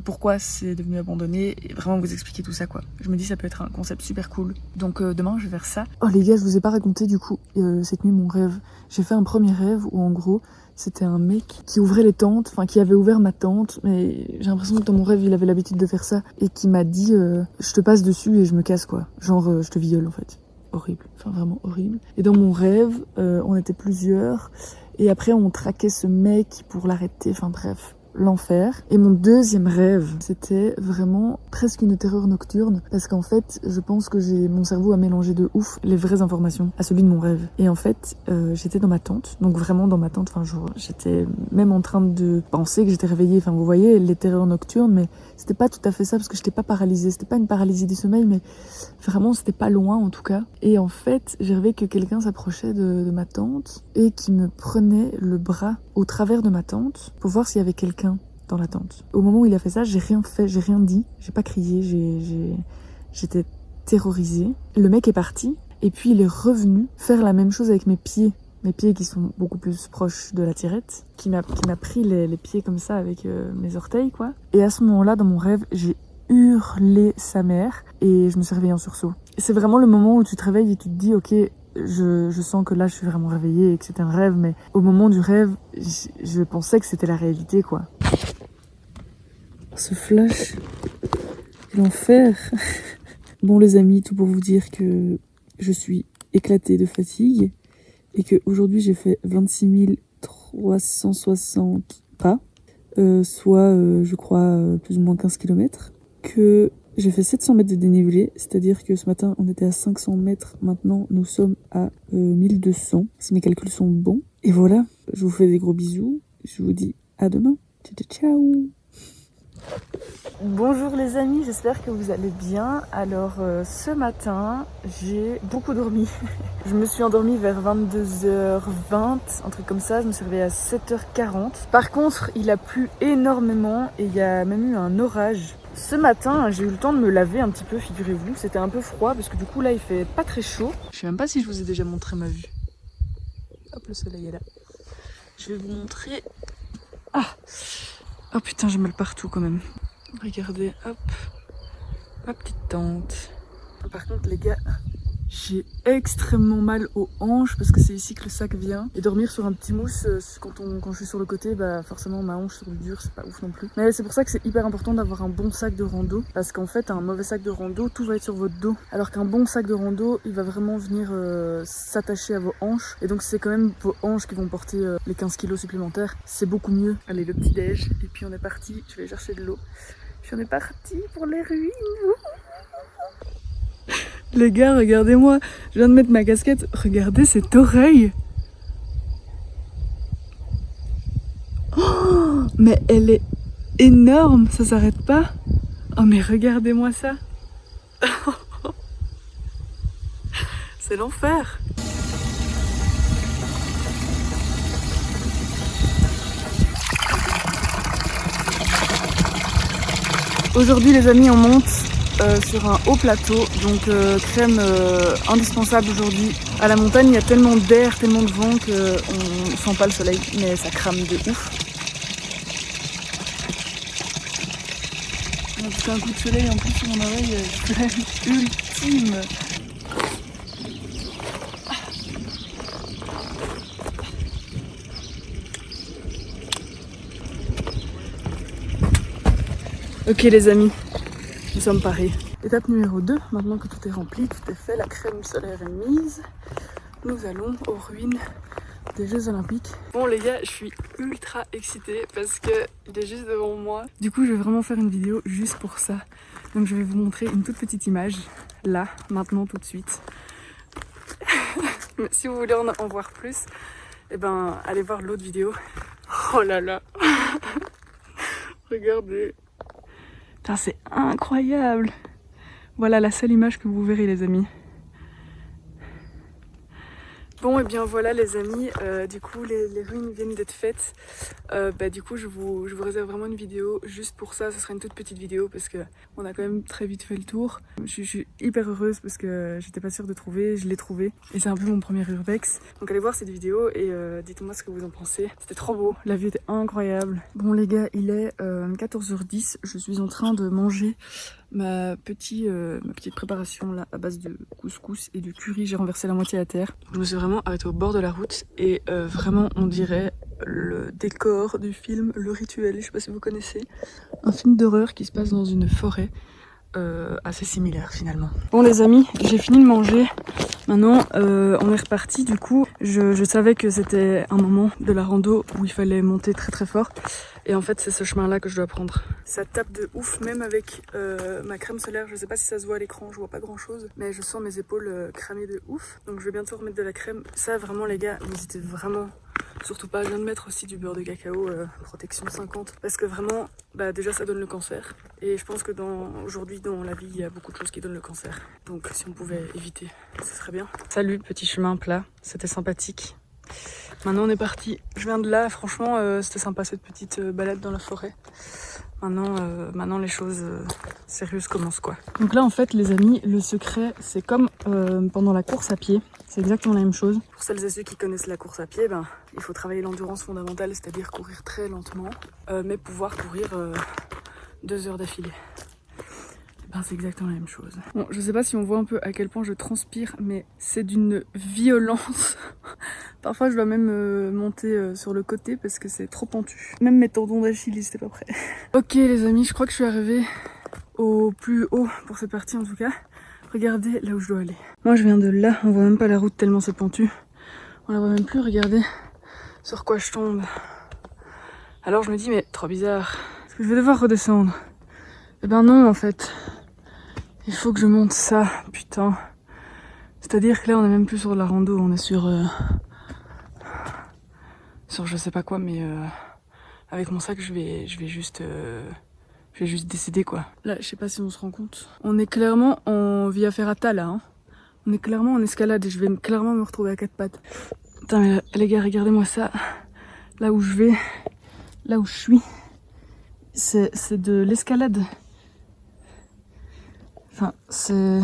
pourquoi c'est devenu abandonné et vraiment vous expliquer tout ça quoi. Je me dis ça peut être un concept super cool. Donc demain, je vais faire ça. Oh les gars, je vous ai pas raconté du coup cette nuit mon rêve. J'ai fait un premier rêve où en gros, c'était un mec qui ouvrait les tentes, enfin qui avait ouvert ma tente, mais j'ai l'impression que dans mon rêve, il avait l'habitude de faire ça et qui m'a dit je te passe dessus et je me casse quoi. Genre je te viole en fait. Horrible, enfin vraiment horrible. Et dans mon rêve, on était plusieurs et après on traquait ce mec pour l'arrêter, enfin bref, l'enfer. Et mon deuxième rêve, c'était vraiment presque une terreur nocturne parce qu'en fait, je pense que mon cerveau a mélangé de ouf les vraies informations à celui de mon rêve. Et en fait, j'étais dans ma tente, donc vraiment dans ma tente, enfin genre j'étais même en train de penser que j'étais réveillée, enfin vous voyez les terreurs nocturnes, mais c'était pas tout à fait ça parce que j'étais pas paralysée, c'était pas une paralysie du sommeil, mais vraiment c'était pas loin en tout cas. Et en fait, j'ai rêvé que quelqu'un s'approchait de ma tente et qui me prenait le bras au travers de ma tente pour voir s'il y avait quelqu'un dans la tente. Au moment où il a fait ça, j'ai rien fait, j'ai rien dit, j'ai pas crié, j'étais terrorisée. Le mec est parti et puis il est revenu faire la même chose avec mes pieds qui sont beaucoup plus proches de la tirette, qui m'a pris les pieds comme ça avec mes orteils quoi. Et à ce moment-là, dans mon rêve, j'ai hurlé sa mère et je me suis réveillée en sursaut. Et c'est vraiment le moment où tu te réveilles et tu te dis ok, je sens que là je suis vraiment réveillée et que c'était un rêve, mais au moment du rêve, je pensais que c'était la réalité quoi. Ce flash, l'enfer. Bon les amis, tout pour vous dire que je suis éclatée de fatigue et que aujourd'hui j'ai fait 26 360 pas, soit je crois plus ou moins 15 km, que J'ai fait 700 mètres de dénivelé, c'est-à-dire que ce matin on était à 500 mètres, maintenant nous sommes à 1200, si mes calculs sont bons. Et voilà, je vous fais des gros bisous, je vous dis à demain. Ciao. Bonjour les amis, j'espère que vous allez bien. Alors ce matin, j'ai beaucoup dormi. Je me suis endormie vers 22h20, un truc comme ça, je me suis réveillée à 7h40. Par contre, il a plu énormément et il y a même eu un orage. Ce matin, j'ai eu le temps de me laver un petit peu, figurez-vous. C'était un peu froid parce que du coup là, il fait pas très chaud. Je sais même pas si je vous ai déjà montré ma vue. Hop, le soleil est là. Je vais vous montrer... Ah! Oh putain, j'ai mal partout quand même. Regardez, hop, ma petite tente. Par contre les gars, j'ai extrêmement mal aux hanches parce que c'est ici que le sac vient. Et dormir sur un petit mousse, quand je suis sur le côté, bah forcément ma hanche sur le dur, c'est pas ouf non plus. Mais c'est pour ça que c'est hyper important d'avoir un bon sac de rando. Parce qu'en fait, un mauvais sac de rando, tout va être sur votre dos. Alors qu'un bon sac de rando, il va vraiment venir s'attacher à vos hanches. Et donc c'est quand même vos hanches qui vont porter les 15 kilos supplémentaires. C'est beaucoup mieux. Allez, le petit déj. Et puis on est parti, je vais chercher de l'eau. Puis on est parti pour les ruines. Les gars, regardez-moi. Je viens de mettre ma casquette. Regardez cette oreille. Oh, mais elle est énorme. Ça s'arrête pas. Oh, mais regardez-moi ça. C'est l'enfer. Aujourd'hui les amis, on monte sur un haut plateau, donc crème indispensable aujourd'hui. À la montagne il y a tellement d'air, tellement de vent qu'on sent pas le soleil, mais ça crame de ouf. C'est un coup de soleil en plus sur mon oreille, crème ultime. Ok les amis, nous sommes parés. Étape numéro 2, maintenant que tout est rempli, tout est fait, la crème solaire est mise. Nous allons aux ruines des Jeux Olympiques. Bon les gars, je suis ultra excitée parce qu'il est juste devant moi. Du coup je vais vraiment faire une vidéo juste pour ça. Donc je vais vous montrer une toute petite image, là, maintenant, tout de suite. Mais si vous voulez en voir plus, eh ben allez voir l'autre vidéo. Oh là là. Regardez. C'est incroyable. Voilà la seule image que vous verrez les amis. Bon et bien voilà les amis, du coup les ruines viennent d'être faites. Du coup je vous réserve vraiment une vidéo juste pour ça. Ce sera une toute petite vidéo parce que on a quand même très vite fait le tour. Je suis hyper heureuse parce que j'étais pas sûre de trouver, je l'ai trouvé. Et c'est un peu mon premier urbex. Donc allez voir cette vidéo et dites-moi ce que vous en pensez. C'était trop beau, la vue était incroyable. Bon les gars, il est 14h10, je suis en train de manger ma petite préparation là à base de couscous et de curry. J'ai renversé la moitié à terre. Je me suis vraiment arrêtée au bord de la route et vraiment on dirait le décor du film Le Rituel, je sais pas si vous connaissez. Un film d'horreur qui se passe dans une forêt assez similaire finalement. Bon les amis, j'ai fini de manger. Maintenant on est reparti. Du coup je savais que c'était un moment de la rando où il fallait monter très très fort. Et en fait c'est ce chemin là que je dois prendre. Ça tape de ouf même avec ma crème solaire. Je sais pas si ça se voit à l'écran, je vois pas grand chose. Mais je sens mes épaules cramer de ouf. Donc je vais bientôt remettre de la crème. Ça vraiment les gars, n'hésitez vraiment surtout pas. Je viens de mettre aussi du beurre de cacao protection 50. Parce que vraiment, déjà ça donne le cancer. Et je pense que aujourd'hui dans la vie il y a beaucoup de choses qui donnent le cancer. Donc si on pouvait éviter, ce serait bien. Salut, petit chemin plat, c'était sympathique. Maintenant on est parti. Je viens de là, franchement c'était sympa cette petite balade dans la forêt. Maintenant les choses sérieuses commencent quoi. Donc là en fait les amis, le secret c'est comme pendant la course à pied. C'est exactement la même chose. Pour celles et ceux qui connaissent la course à pied, il faut travailler l'endurance fondamentale, c'est-à-dire courir très lentement, mais pouvoir courir 2 heures d'affilée. C'est exactement la même chose. Bon, je sais pas si on voit un peu à quel point je transpire, mais c'est d'une violence. Parfois je dois même monter sur le côté parce que c'est trop pentu. Même mes tendons d'Achille, ils étaient pas prêts. Ok les amis, je crois que je suis arrivée au plus haut pour cette partie en tout cas. Regardez là où je dois aller. Moi je viens de là, on voit même pas la route tellement c'est pentu. On la voit même plus, regardez sur quoi je tombe. Alors je me dis mais trop bizarre, est-ce que je vais devoir redescendre? Eh ben non en fait. Il faut que je monte ça, putain. C'est-à-dire que là on est même plus sur la rando, on est sur je sais pas quoi, mais avec mon sac je vais juste décéder quoi. Là je sais pas si on se rend compte. On est clairement en Via Ferrata là, hein. On est clairement en escalade et je vais clairement me retrouver à quatre pattes. Putain mais les gars, regardez-moi ça. Là où je vais, là où je suis, c'est de l'escalade. Enfin, c'est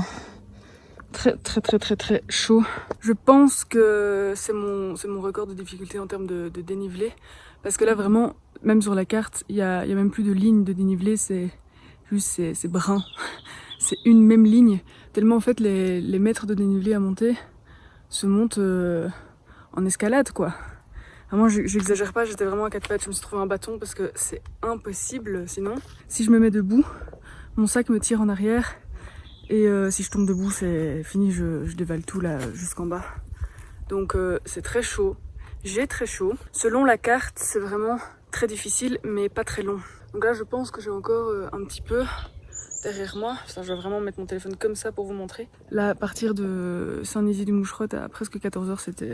très chaud. Je pense que c'est mon record de difficulté en termes de dénivelé. Parce que là vraiment, même sur la carte, il y a même plus de ligne de dénivelé, c'est juste c'est brun. C'est une même ligne. Tellement en fait les mètres de dénivelé à monter se montent en escalade quoi. Vraiment j'exagère pas, j'étais vraiment à quatre pattes, je me suis trouvé un bâton parce que c'est impossible sinon. Si je me mets debout, mon sac me tire en arrière. Et si je tombe debout, c'est fini, je dévale tout là jusqu'en bas. Donc c'est très chaud, j'ai très chaud. Selon la carte, c'est vraiment très difficile, mais pas très long. Donc là, je pense que j'ai encore un petit peu derrière moi. Enfin, je vais vraiment mettre mon téléphone comme ça pour vous montrer. Là, à partir de Saint-Nizy-du-Moucherotte à presque 14h, c'était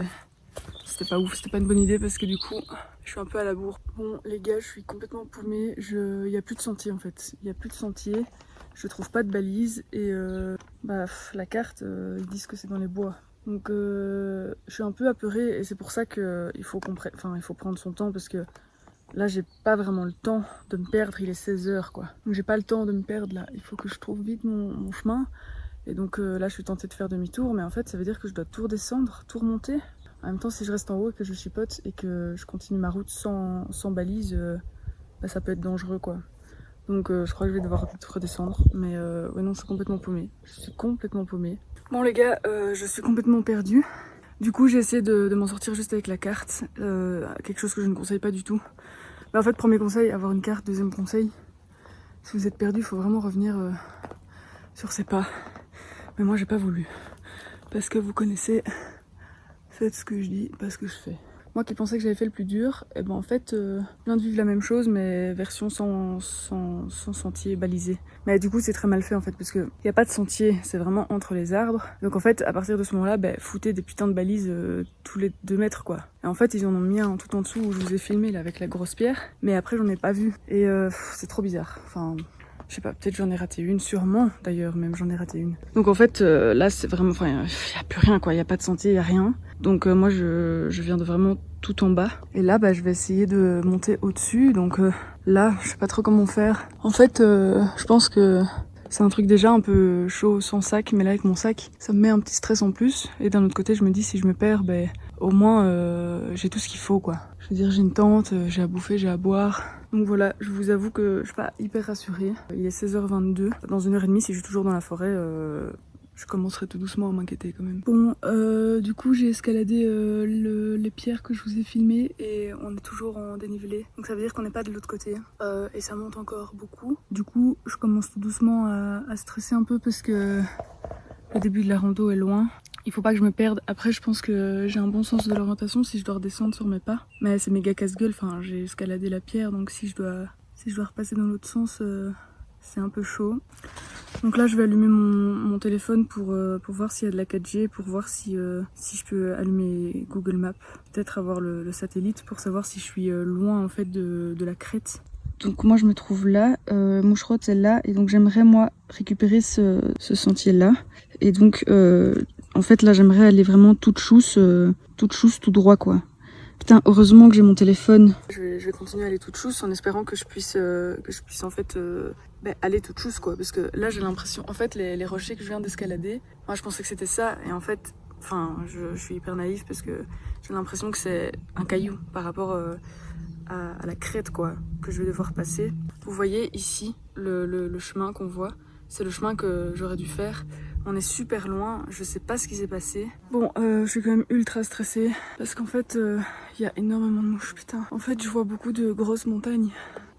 pas ouf, c'était pas une bonne idée parce que du coup, je suis un peu à la bourre. Bon, les gars, je suis complètement paumée. Il y a plus de sentier en fait. Il y a plus de sentier. Je trouve pas de balise et la carte, ils disent que c'est dans les bois. Donc je suis un peu apeurée et c'est pour ça qu'il faut il faut prendre son temps parce que là j'ai pas vraiment le temps de me perdre, il est 16h quoi. Donc j'ai pas le temps de me perdre là, il faut que je trouve vite mon chemin. Et donc là je suis tentée de faire demi-tour mais en fait ça veut dire que je dois tout redescendre, tout remonter. En même temps si je reste en haut et que je chipote et que je continue ma route sans balise, ça peut être dangereux quoi. Donc je crois que je vais devoir redescendre. Mais ouais non, je suis complètement paumée. Je suis complètement paumée. Bon les gars, je suis complètement perdue. Du coup j'ai essayé de m'en sortir juste avec la carte. Quelque chose que je ne conseille pas du tout. Mais en fait premier conseil, avoir une carte. Deuxième conseil, si vous êtes perdu, il faut vraiment revenir sur ses pas. Mais moi j'ai pas voulu. Parce que vous connaissez, faites ce que je dis, pas ce que je fais. Moi qui pensais que j'avais fait le plus dur, et ben en fait, je viens de vivre la même chose, mais version sans sentier balisé. Mais du coup, c'est très mal fait en fait, parce qu'il n'y a pas de sentier, c'est vraiment entre les arbres. Donc en fait, à partir de ce moment-là, foutez des putains de balises tous les 2 mètres quoi. Et en fait, ils en ont mis un tout en dessous où je vous ai filmé là avec la grosse pierre, mais après, j'en ai pas vu. Et c'est trop bizarre. Enfin. Je sais pas, peut-être j'en ai raté une, sûrement d'ailleurs, même j'en ai raté une. Donc en fait, là c'est vraiment, il n'y a plus rien quoi, il n'y a pas de sentier, il n'y a rien. Donc moi je viens de vraiment tout en bas. Et là, je vais essayer de monter au-dessus. Donc là, je sais pas trop comment faire. En fait, je pense que c'est un truc déjà un peu chaud sans sac, mais là avec mon sac, ça me met un petit stress en plus. Et d'un autre côté, je me dis si je me perds, au moins j'ai tout ce qu'il faut quoi. Je veux dire, j'ai une tente, j'ai à bouffer, j'ai à boire. Donc voilà, je vous avoue que je suis pas hyper rassurée. Il est 16h22. Dans 1h30, si je suis toujours dans la forêt, je commencerai tout doucement à m'inquiéter quand même. Bon, du coup, j'ai escaladé les pierres que je vous ai filmées et on est toujours en dénivelé. Donc ça veut dire qu'on n'est pas de l'autre côté. Et ça monte encore beaucoup. Du coup, je commence tout doucement à stresser un peu parce que le début de la rando est loin. Il faut pas que je me perde. Après, je pense que j'ai un bon sens de l'orientation si je dois redescendre sur mes pas. Mais c'est méga casse-gueule. Enfin, j'ai escaladé la pierre, donc si je dois repasser dans l'autre sens, c'est un peu chaud. Donc là, je vais allumer mon téléphone pour voir s'il y a de la 4G, pour voir si je peux allumer Google Maps. Peut-être avoir le satellite pour savoir si je suis loin en fait de la crête. Donc moi, je me trouve là, Moucherotte, celle-là, et donc j'aimerais moi récupérer ce sentier-là. Et donc en fait là j'aimerais aller vraiment toute chousse, tout droit quoi. Putain, heureusement que j'ai mon téléphone. Je vais continuer à aller toute chousse en espérant que je puisse en fait aller toute chousse quoi. Parce que là j'ai l'impression, en fait les rochers que je viens d'escalader, moi je pensais que c'était ça et en fait, je suis hyper naïve parce que j'ai l'impression que c'est un caillou par rapport à la crête quoi, que je vais devoir passer. Vous voyez ici le chemin qu'on voit, c'est le chemin que j'aurais dû faire. On est super loin, je sais pas ce qui s'est passé. Bon, je suis quand même ultra stressée parce qu'en fait, il y a énormément de mouches, putain. En fait, je vois beaucoup de grosses montagnes,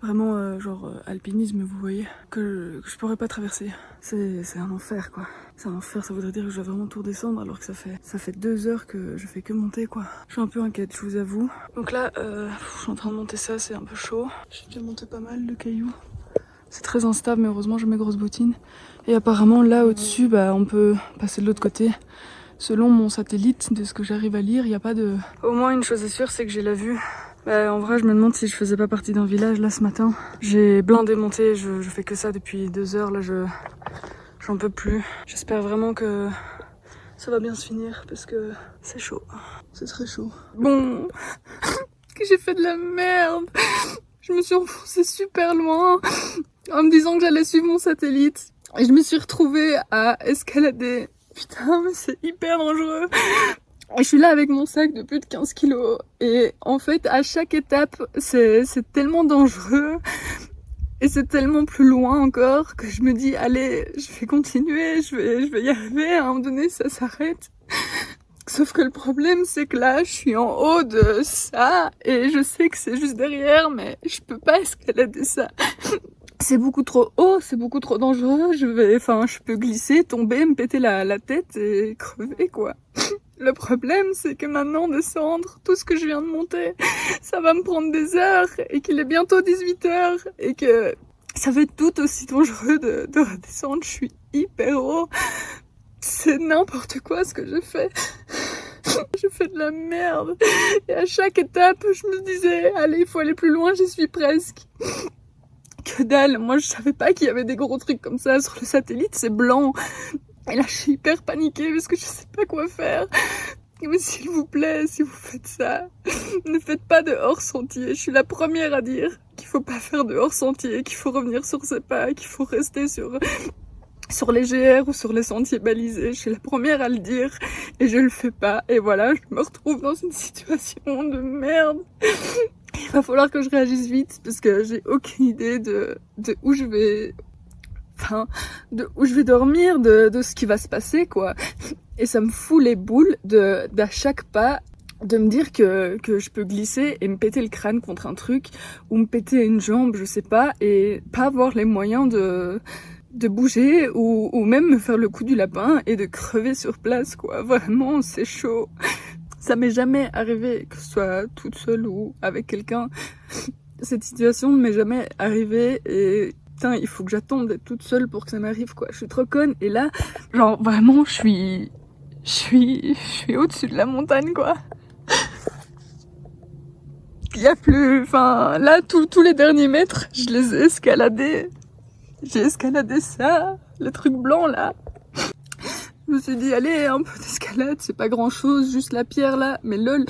vraiment genre alpinisme, vous voyez, que je pourrais pas traverser. C'est un enfer, quoi. C'est un enfer, ça voudrait dire que je dois vraiment tout redescendre alors que ça fait 2 heures que je fais que monter, quoi. Je suis un peu inquiète, je vous avoue. Donc là, je suis en train de monter ça, c'est un peu chaud. J'ai déjà monté pas mal de cailloux. C'est très instable, mais heureusement j'ai mes grosses bottines. Et apparemment là au-dessus, on peut passer de l'autre côté. Selon mon satellite, de ce que j'arrive à lire, il n'y a pas de... Au moins une chose est sûre, c'est que j'ai la vue. En vrai, je me demande si je faisais pas partie d'un village là ce matin. J'ai blindé monté, je fais que ça depuis 2 heures, là j'en peux plus. J'espère vraiment que ça va bien se finir parce que c'est chaud. C'est très chaud. Bon, que j'ai fait de la merde. Je me suis enfoncée super loin en me disant que j'allais suivre mon satellite. Et je me suis retrouvée à escalader. Putain, mais c'est hyper dangereux. Et je suis là avec mon sac de plus de 15 kilos. Et en fait, à chaque étape, c'est tellement dangereux. Et c'est tellement plus loin encore que je me dis, allez, je vais continuer, je vais y arriver. À un moment donné, ça s'arrête. Sauf que le problème, c'est que là, je suis en haut de ça. Et je sais que c'est juste derrière, mais je peux pas escalader ça. C'est beaucoup trop haut, c'est beaucoup trop dangereux, je peux glisser, tomber, me péter la tête et crever, quoi. Le problème, c'est que maintenant, descendre, tout ce que je viens de monter, ça va me prendre des heures, et qu'il est bientôt 18h, et que ça va être tout aussi dangereux de redescendre. Je suis hyper haut. C'est n'importe quoi ce que je fais. Je fais de la merde. Et à chaque étape, je me disais, allez, il faut aller plus loin, j'y suis presque. Que dalle, moi je savais pas qu'il y avait des gros trucs comme ça sur le satellite, c'est blanc. Et là je suis hyper paniquée parce que je sais pas quoi faire. Mais s'il vous plaît, si vous faites ça, ne faites pas de hors-sentier. Je suis la première à dire qu'il faut pas faire de hors-sentier, qu'il faut revenir sur ses pas, qu'il faut rester sur les GR ou sur les sentiers balisés. Je suis la première à le dire et je le fais pas. Et voilà, je me retrouve dans une situation de merde. Il va falloir que je réagisse vite parce que j'ai aucune idée de où je vais, de où je vais dormir, de ce qui va se passer, quoi. Et ça me fout les boules d'à chaque pas de me dire que je peux glisser et me péter le crâne contre un truc ou me péter une jambe, je sais pas, et pas avoir les moyens de bouger ou même me faire le coup du lapin et de crever sur place, quoi. Vraiment, c'est chaud. Ça m'est jamais arrivé, que ce soit toute seule ou avec quelqu'un. Cette situation ne m'est jamais arrivée et putain, il faut que j'attende d'être toute seule pour que ça m'arrive, quoi. Je suis trop conne et là, genre vraiment, je suis au-dessus de la montagne, quoi. Il y a plus, là, tous les derniers mètres, je les ai escaladés. J'ai escaladé ça, le truc blanc, là. Je me suis dit, allez, un peu d'escalade, c'est pas grand chose, juste la pierre là. Mais lol,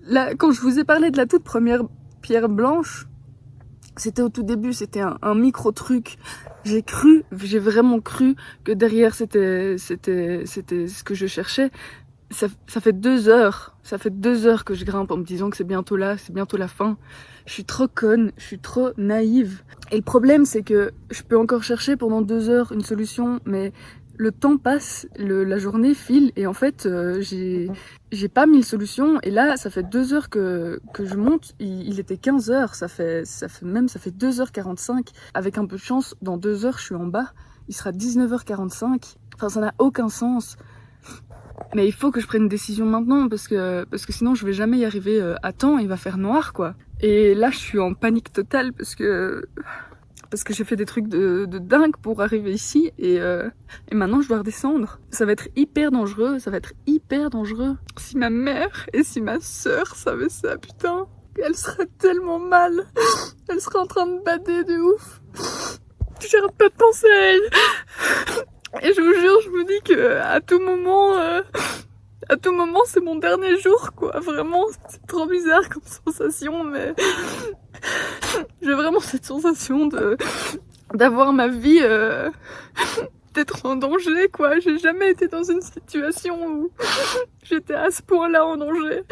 là, quand je vous ai parlé de la toute première pierre blanche, c'était au tout début, c'était un micro truc. J'ai vraiment cru que derrière c'était ce que je cherchais. Ça fait 2 heures, que je grimpe en me disant que c'est bientôt là, c'est bientôt la fin. Je suis trop conne, je suis trop naïve. Et le problème, c'est que je peux encore chercher pendant 2 heures une solution, mais le temps passe, la journée file et en fait j'ai pas mis de solution et là ça fait 2 heures que je monte, il était 15 heures, ça fait 2h45, avec un peu de chance dans 2 heures je suis en bas, il sera 19h45, ça n'a aucun sens. Mais il faut que je prenne une décision maintenant parce que sinon je vais jamais y arriver à temps, il va faire noir, quoi. Et là je suis en panique totale parce que j'ai fait des trucs de dingue pour arriver ici et maintenant je dois redescendre. Ça va être hyper dangereux, Si ma mère et si ma sœur savaient ça, putain, elle serait tellement mal. Elle serait en train de bader de ouf. J'arrête pas de penser à elle. Et je vous jure, je me dis que à tout moment c'est mon dernier jour, quoi. Vraiment, c'est trop bizarre comme sensation, mais j'ai vraiment cette sensation d'avoir ma vie d'être en danger, quoi. J'ai jamais été dans une situation où j'étais à ce point-là en danger.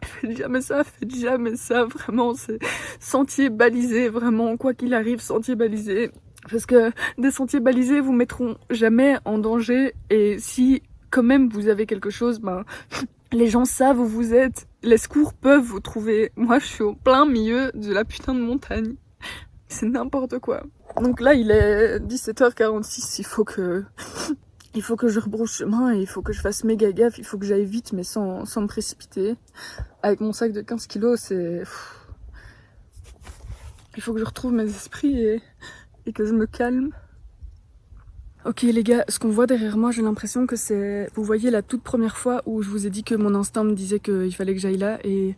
Faites jamais ça, vraiment, c'est sentier balisé, vraiment, quoi qu'il arrive, sentier balisé. Parce que des sentiers balisés vous mettront jamais en danger et si quand même vous avez quelque chose, les gens savent où vous êtes, les secours peuvent vous trouver. Moi je suis au plein milieu de la putain de montagne, c'est n'importe quoi. Donc là il est 17h46, il faut que je rebrousse chemin et il faut que je fasse méga gaffe, il faut que j'aille vite mais sans me précipiter. Avec mon sac de 15 kilos, il faut que je retrouve mes esprits et et que je me calme. Ok les gars, ce qu'on voit derrière moi, j'ai l'impression que c'est... Vous voyez la toute première fois où je vous ai dit que mon instinct me disait qu'il fallait que j'aille là et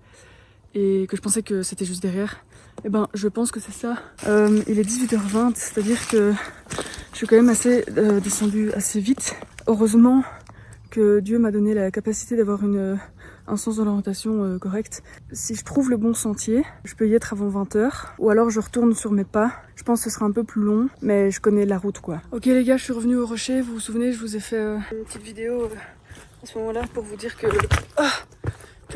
que je pensais que c'était juste derrière. Eh ben, je pense que c'est ça. Il est 18h20, c'est-à-dire que je suis quand même assez descendue assez vite. Heureusement que Dieu m'a donné la capacité d'avoir un sens de l'orientation correct. Si je trouve le bon sentier, je peux y être avant 20h, ou alors je retourne sur mes pas. Je pense que ce sera un peu plus long, mais je connais la route quoi. Ok les gars, je suis revenue au rocher, vous vous souvenez, je vous ai fait une petite vidéo à ce moment-là pour vous dire que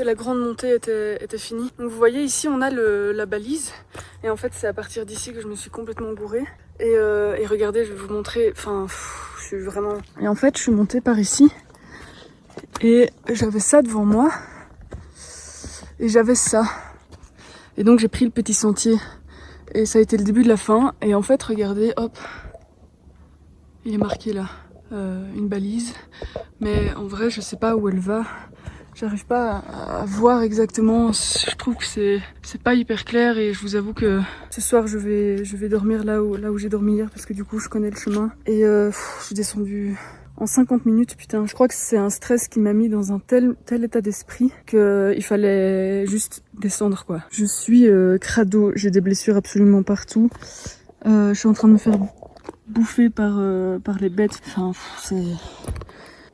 la grande montée était finie. Donc vous voyez ici on a la balise, et en fait c'est à partir d'ici que je me suis complètement gourée. Et regardez, je vais vous montrer, enfin je suis vraiment... Et en fait je suis montée par ici, et j'avais ça devant moi, et j'avais ça. Et donc j'ai pris le petit sentier, et ça a été le début de la fin. Et en fait regardez, hop, il est marqué là, une balise, mais en vrai je sais pas où elle va. J'arrive pas à voir exactement, je trouve que c'est pas hyper clair, et je vous avoue que ce soir je vais dormir là où j'ai dormi hier, parce que du coup je connais le chemin. Et je suis descendue en 50 minutes, putain, je crois que c'est un stress qui m'a mis dans un tel état d'esprit qu'il fallait juste descendre quoi. Je suis crado, j'ai des blessures absolument partout, je suis en train de me faire bouffer par les bêtes, enfin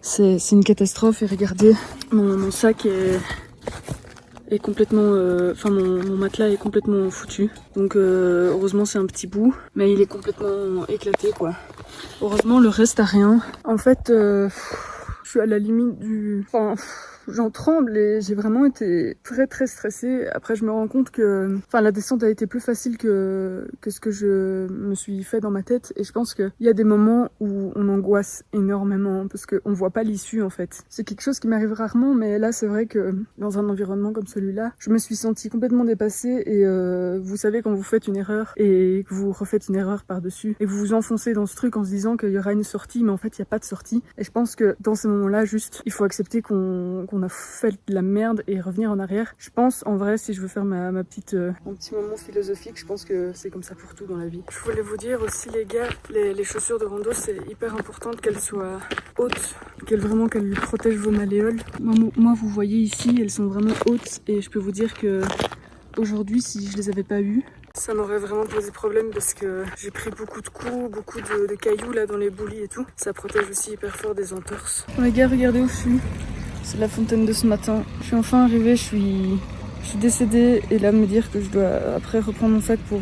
c'est une catastrophe. Et regardez, mon sac est complètement... Enfin mon matelas est complètement foutu. Donc heureusement c'est un petit bout, mais il est complètement éclaté quoi. Heureusement le reste a rien. En fait je suis à la limite du... Enfin j'en tremble, et j'ai vraiment été très stressée. Après je me rends compte que la descente a été plus facile que ce que je me suis fait dans ma tête. Et je pense qu'il y a des moments où on angoisse énormément parce qu'on voit pas l'issue en fait. C'est quelque chose qui m'arrive rarement, mais là c'est vrai que dans un environnement comme celui-là, je me suis sentie complètement dépassée. Et vous savez, quand vous faites une erreur et que vous refaites une erreur par-dessus et que vous vous enfoncez dans ce truc en se disant qu'il y aura une sortie, mais en fait il n'y a pas de sortie. Et je pense que dans ces moments-là, juste il faut accepter qu'on a fait de la merde et revenir en arrière. Je pense en vrai, si je veux faire mon petit moment philosophique, je pense que c'est comme ça pour tout dans la vie. Je voulais vous dire aussi les gars, les chaussures de rando, c'est hyper important qu'elles soient hautes, qu'elles protègent vos malléoles. Moi vous voyez ici, elles sont vraiment hautes, et je peux vous dire que aujourd'hui, si je les avais pas eues, ça m'aurait vraiment posé problème, parce que j'ai pris beaucoup de coups, beaucoup de cailloux là dans les boulis et tout. Ça protège aussi hyper fort des entorses. Les gars, regardez où je suis. C'est la fontaine de ce matin. Je suis enfin arrivée, je suis décédée, et là me dire que je dois après reprendre mon sac pour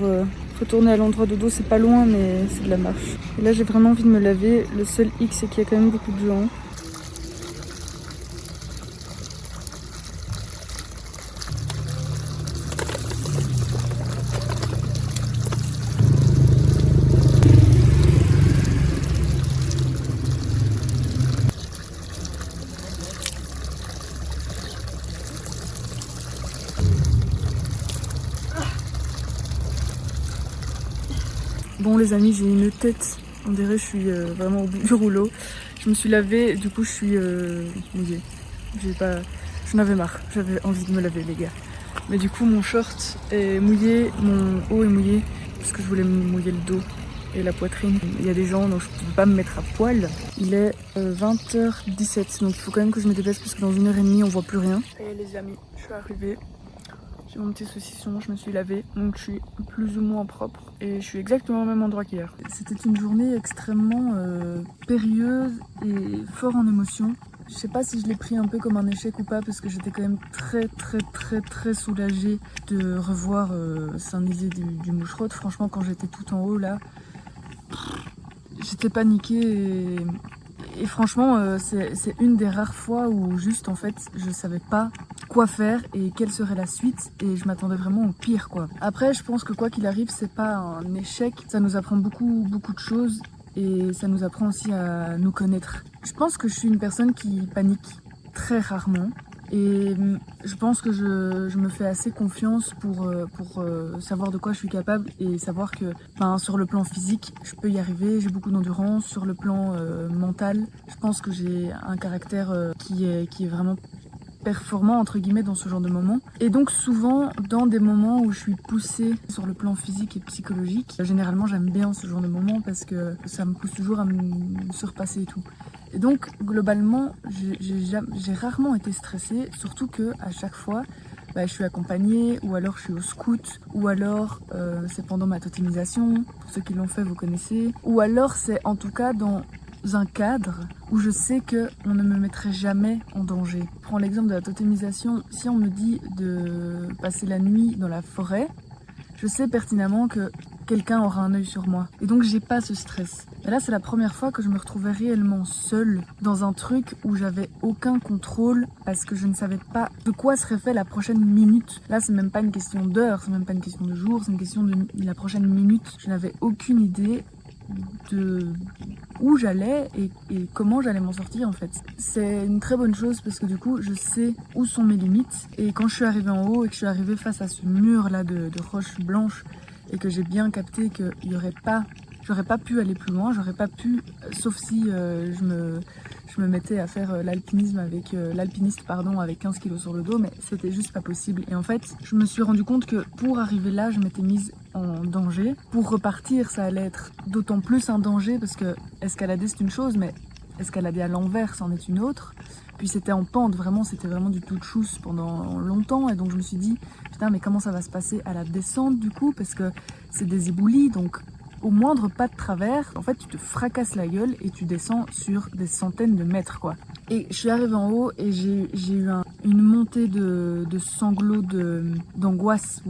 retourner à l'endroit dodo, c'est pas loin, mais c'est de la marche. Et là j'ai vraiment envie de me laver. Le seul hic, c'est qu'il y a quand même beaucoup de gens. Bon les amis, j'ai une tête, on dirait je suis vraiment au bout du rouleau. Je me suis lavée, du coup je suis mouillée. J'en avais marre, j'avais envie de me laver les gars. Mais du coup mon short est mouillé, mon haut est mouillé, parce que je voulais me mouiller le dos et la poitrine. Il y a des gens, donc je ne peux pas me mettre à poil. Il est 20h17, donc il faut quand même que je me dépêche, parce que dans 1h30 on voit plus rien. Et les amis, je suis arrivée. J'ai mon petit saucisson, je me suis lavée, donc je suis plus ou moins propre, et je suis exactement au même endroit qu'hier. C'était une journée extrêmement périlleuse et fort en émotion. Je sais pas si je l'ai pris un peu comme un échec ou pas, parce que j'étais quand même très soulagée de revoir Saint-Nizier du Moucherotte. Franchement, quand j'étais tout en haut là, j'étais paniquée, et franchement c'est une des rares fois où juste en fait je savais pas quoi faire et quelle serait la suite, et je m'attendais vraiment au pire quoi. Après je pense que quoi qu'il arrive, c'est pas un échec, ça nous apprend beaucoup de choses, et ça nous apprend aussi à nous connaître. Je pense que je suis une personne qui panique très rarement, et je pense que je me fais assez confiance pour savoir de quoi je suis capable, et savoir que sur le plan physique je peux y arriver, j'ai beaucoup d'endurance. Sur le plan mental, je pense que j'ai un caractère qui est vraiment performant entre guillemets dans ce genre de moments. Et donc souvent dans des moments où je suis poussée sur le plan physique et psychologique, généralement j'aime bien ce genre de moments parce que ça me pousse toujours à me surpasser et tout. Et donc globalement j'ai rarement été stressée, surtout que à chaque fois je suis accompagnée, ou alors je suis au scout, ou alors c'est pendant ma totémisation, pour ceux qui l'ont fait vous connaissez, ou alors c'est en tout cas dans un cadre où je sais qu'on ne me mettrait jamais en danger. Je prends l'exemple de la totémisation, si on me dit de passer la nuit dans la forêt, je sais pertinemment que quelqu'un aura un œil sur moi. Et donc j'ai pas ce stress. Et là c'est la première fois que je me retrouvais réellement seule dans un truc où j'avais aucun contrôle parce que je ne savais pas de quoi serait fait la prochaine minute. Là c'est même pas une question d'heure, c'est même pas une question de jour, c'est une question de la prochaine minute. Je n'avais aucune idée de où j'allais et comment j'allais m'en sortir en fait. C'est une très bonne chose parce que du coup je sais où sont mes limites, et quand je suis arrivée en haut et que je suis arrivée face à ce mur là de roches blanches et que j'ai bien capté qu'il y aurait pas, j'aurais pas pu aller plus loin, j'aurais pas pu, sauf si je me mettais à faire l'alpinisme avec l'alpiniste avec 15 kilos sur le dos, mais c'était juste pas possible. Et en fait, je me suis rendu compte que pour arriver là, je m'étais mise en danger. Pour repartir, ça allait être d'autant plus un danger parce que escalader c'est une chose, mais escalader à l'envers, c'en est une autre. Puis c'était en pente, vraiment, c'était vraiment du tout chousse pendant longtemps. Et donc je me suis dit, putain, mais comment ça va se passer à la descente du coup? Parce que c'est des éboulis, donc au moindre pas de travers, en fait, tu te fracasses la gueule et tu descends sur des centaines de mètres, quoi. Et je suis arrivée en haut et j'ai eu une montée de sanglots d'angoisse.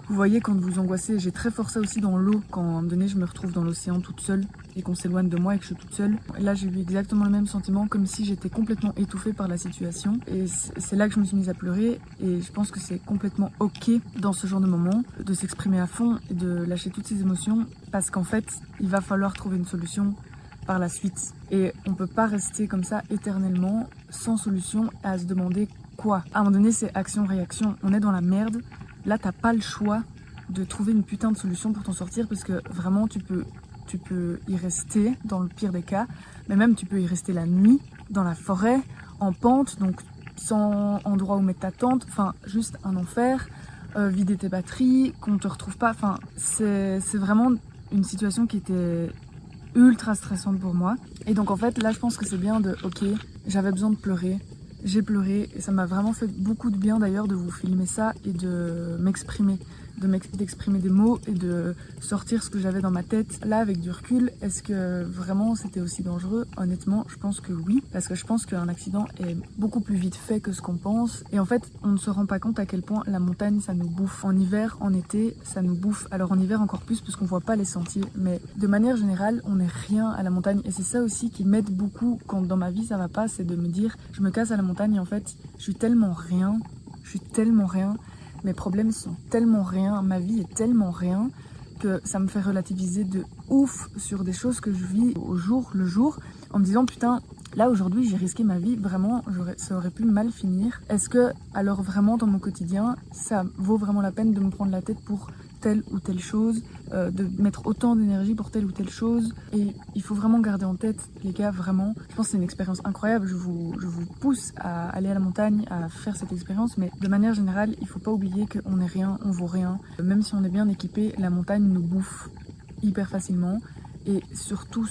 Vous voyez quand vous angoissez, j'ai très fort ça aussi dans l'eau, quand à un moment donné je me retrouve dans l'océan toute seule et qu'on s'éloigne de moi et que je suis toute seule. Et là j'ai eu exactement le même sentiment, comme si j'étais complètement étouffée par la situation. Et c'est là que je me suis mise à pleurer, et je pense que c'est complètement ok dans ce genre de moment de s'exprimer à fond et de lâcher toutes ses émotions, parce qu'en fait il va falloir trouver une solution par la suite. Et on peut pas rester comme ça éternellement sans solution à se demander quoi. À un moment donné c'est action-réaction, on est dans la merde. Là, t'as pas le choix de trouver une putain de solution pour t'en sortir, parce que vraiment, tu peux y rester dans le pire des cas, mais même tu peux y rester la nuit, dans la forêt, en pente, donc sans endroit où mettre ta tente, enfin, juste un enfer, vider tes batteries, qu'on te retrouve pas, enfin, c'est vraiment une situation qui était ultra stressante pour moi. Et donc en fait, là, je pense que c'est bien ok, j'avais besoin de pleurer. J'ai pleuré et ça m'a vraiment fait beaucoup de bien d'ailleurs de vous filmer ça et de m'exprimer, d'exprimer des mots et de sortir ce que j'avais dans ma tête. Là, avec du recul, est-ce que vraiment c'était aussi dangereux? Honnêtement, je pense que oui, parce que je pense qu'un accident est beaucoup plus vite fait que ce qu'on pense. Et en fait, on ne se rend pas compte à quel point la montagne, ça nous bouffe. En hiver, en été, ça nous bouffe. Alors en hiver encore plus parce qu'on voit pas les sentiers. Mais de manière générale, on n'est rien à la montagne. Et c'est ça aussi qui m'aide beaucoup quand dans ma vie ça va pas, c'est de me dire, je me casse à la montagne et en fait, je suis tellement rien. Mes problèmes sont tellement rien, ma vie est tellement rien, que ça me fait relativiser de ouf sur des choses que je vis au jour le jour, en me disant putain, là aujourd'hui j'ai risqué ma vie, vraiment ça aurait pu mal finir. Est-ce que alors vraiment dans mon quotidien ça vaut vraiment la peine de me prendre la tête pour telle ou telle chose, de mettre autant d'énergie pour telle ou telle chose? Et il faut vraiment garder en tête, les gars, vraiment, je pense que c'est une expérience incroyable, je vous pousse à aller à la montagne, à faire cette expérience, mais de manière générale, il faut pas oublier qu'on n'est rien, on vaut rien. Même si on est bien équipé, la montagne nous bouffe hyper facilement. Et surtout,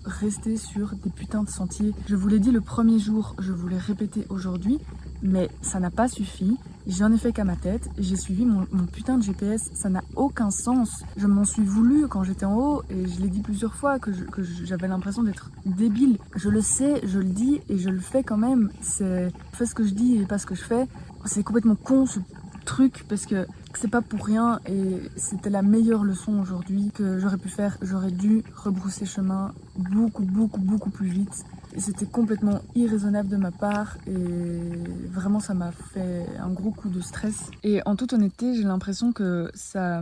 rester sur des putains de sentiers. Je vous l'ai dit le premier jour, je vous l'ai répété aujourd'hui, mais ça n'a pas suffi. J'en ai fait qu'à ma tête, j'ai suivi mon putain de GPS, ça n'a aucun sens. Je m'en suis voulu quand j'étais en haut, et je l'ai dit plusieurs fois que j'avais l'impression d'être débile. Je le sais, je le dis et je le fais quand même. Je fais ce que je dis et pas ce que je fais. C'est complètement con ce truc, parce que c'est pas pour rien, et c'était la meilleure leçon aujourd'hui que j'aurais pu faire. J'aurais dû rebrousser chemin beaucoup plus vite. Et c'était complètement irraisonnable de ma part, et vraiment ça m'a fait un gros coup de stress. Et en toute honnêteté, j'ai l'impression que ça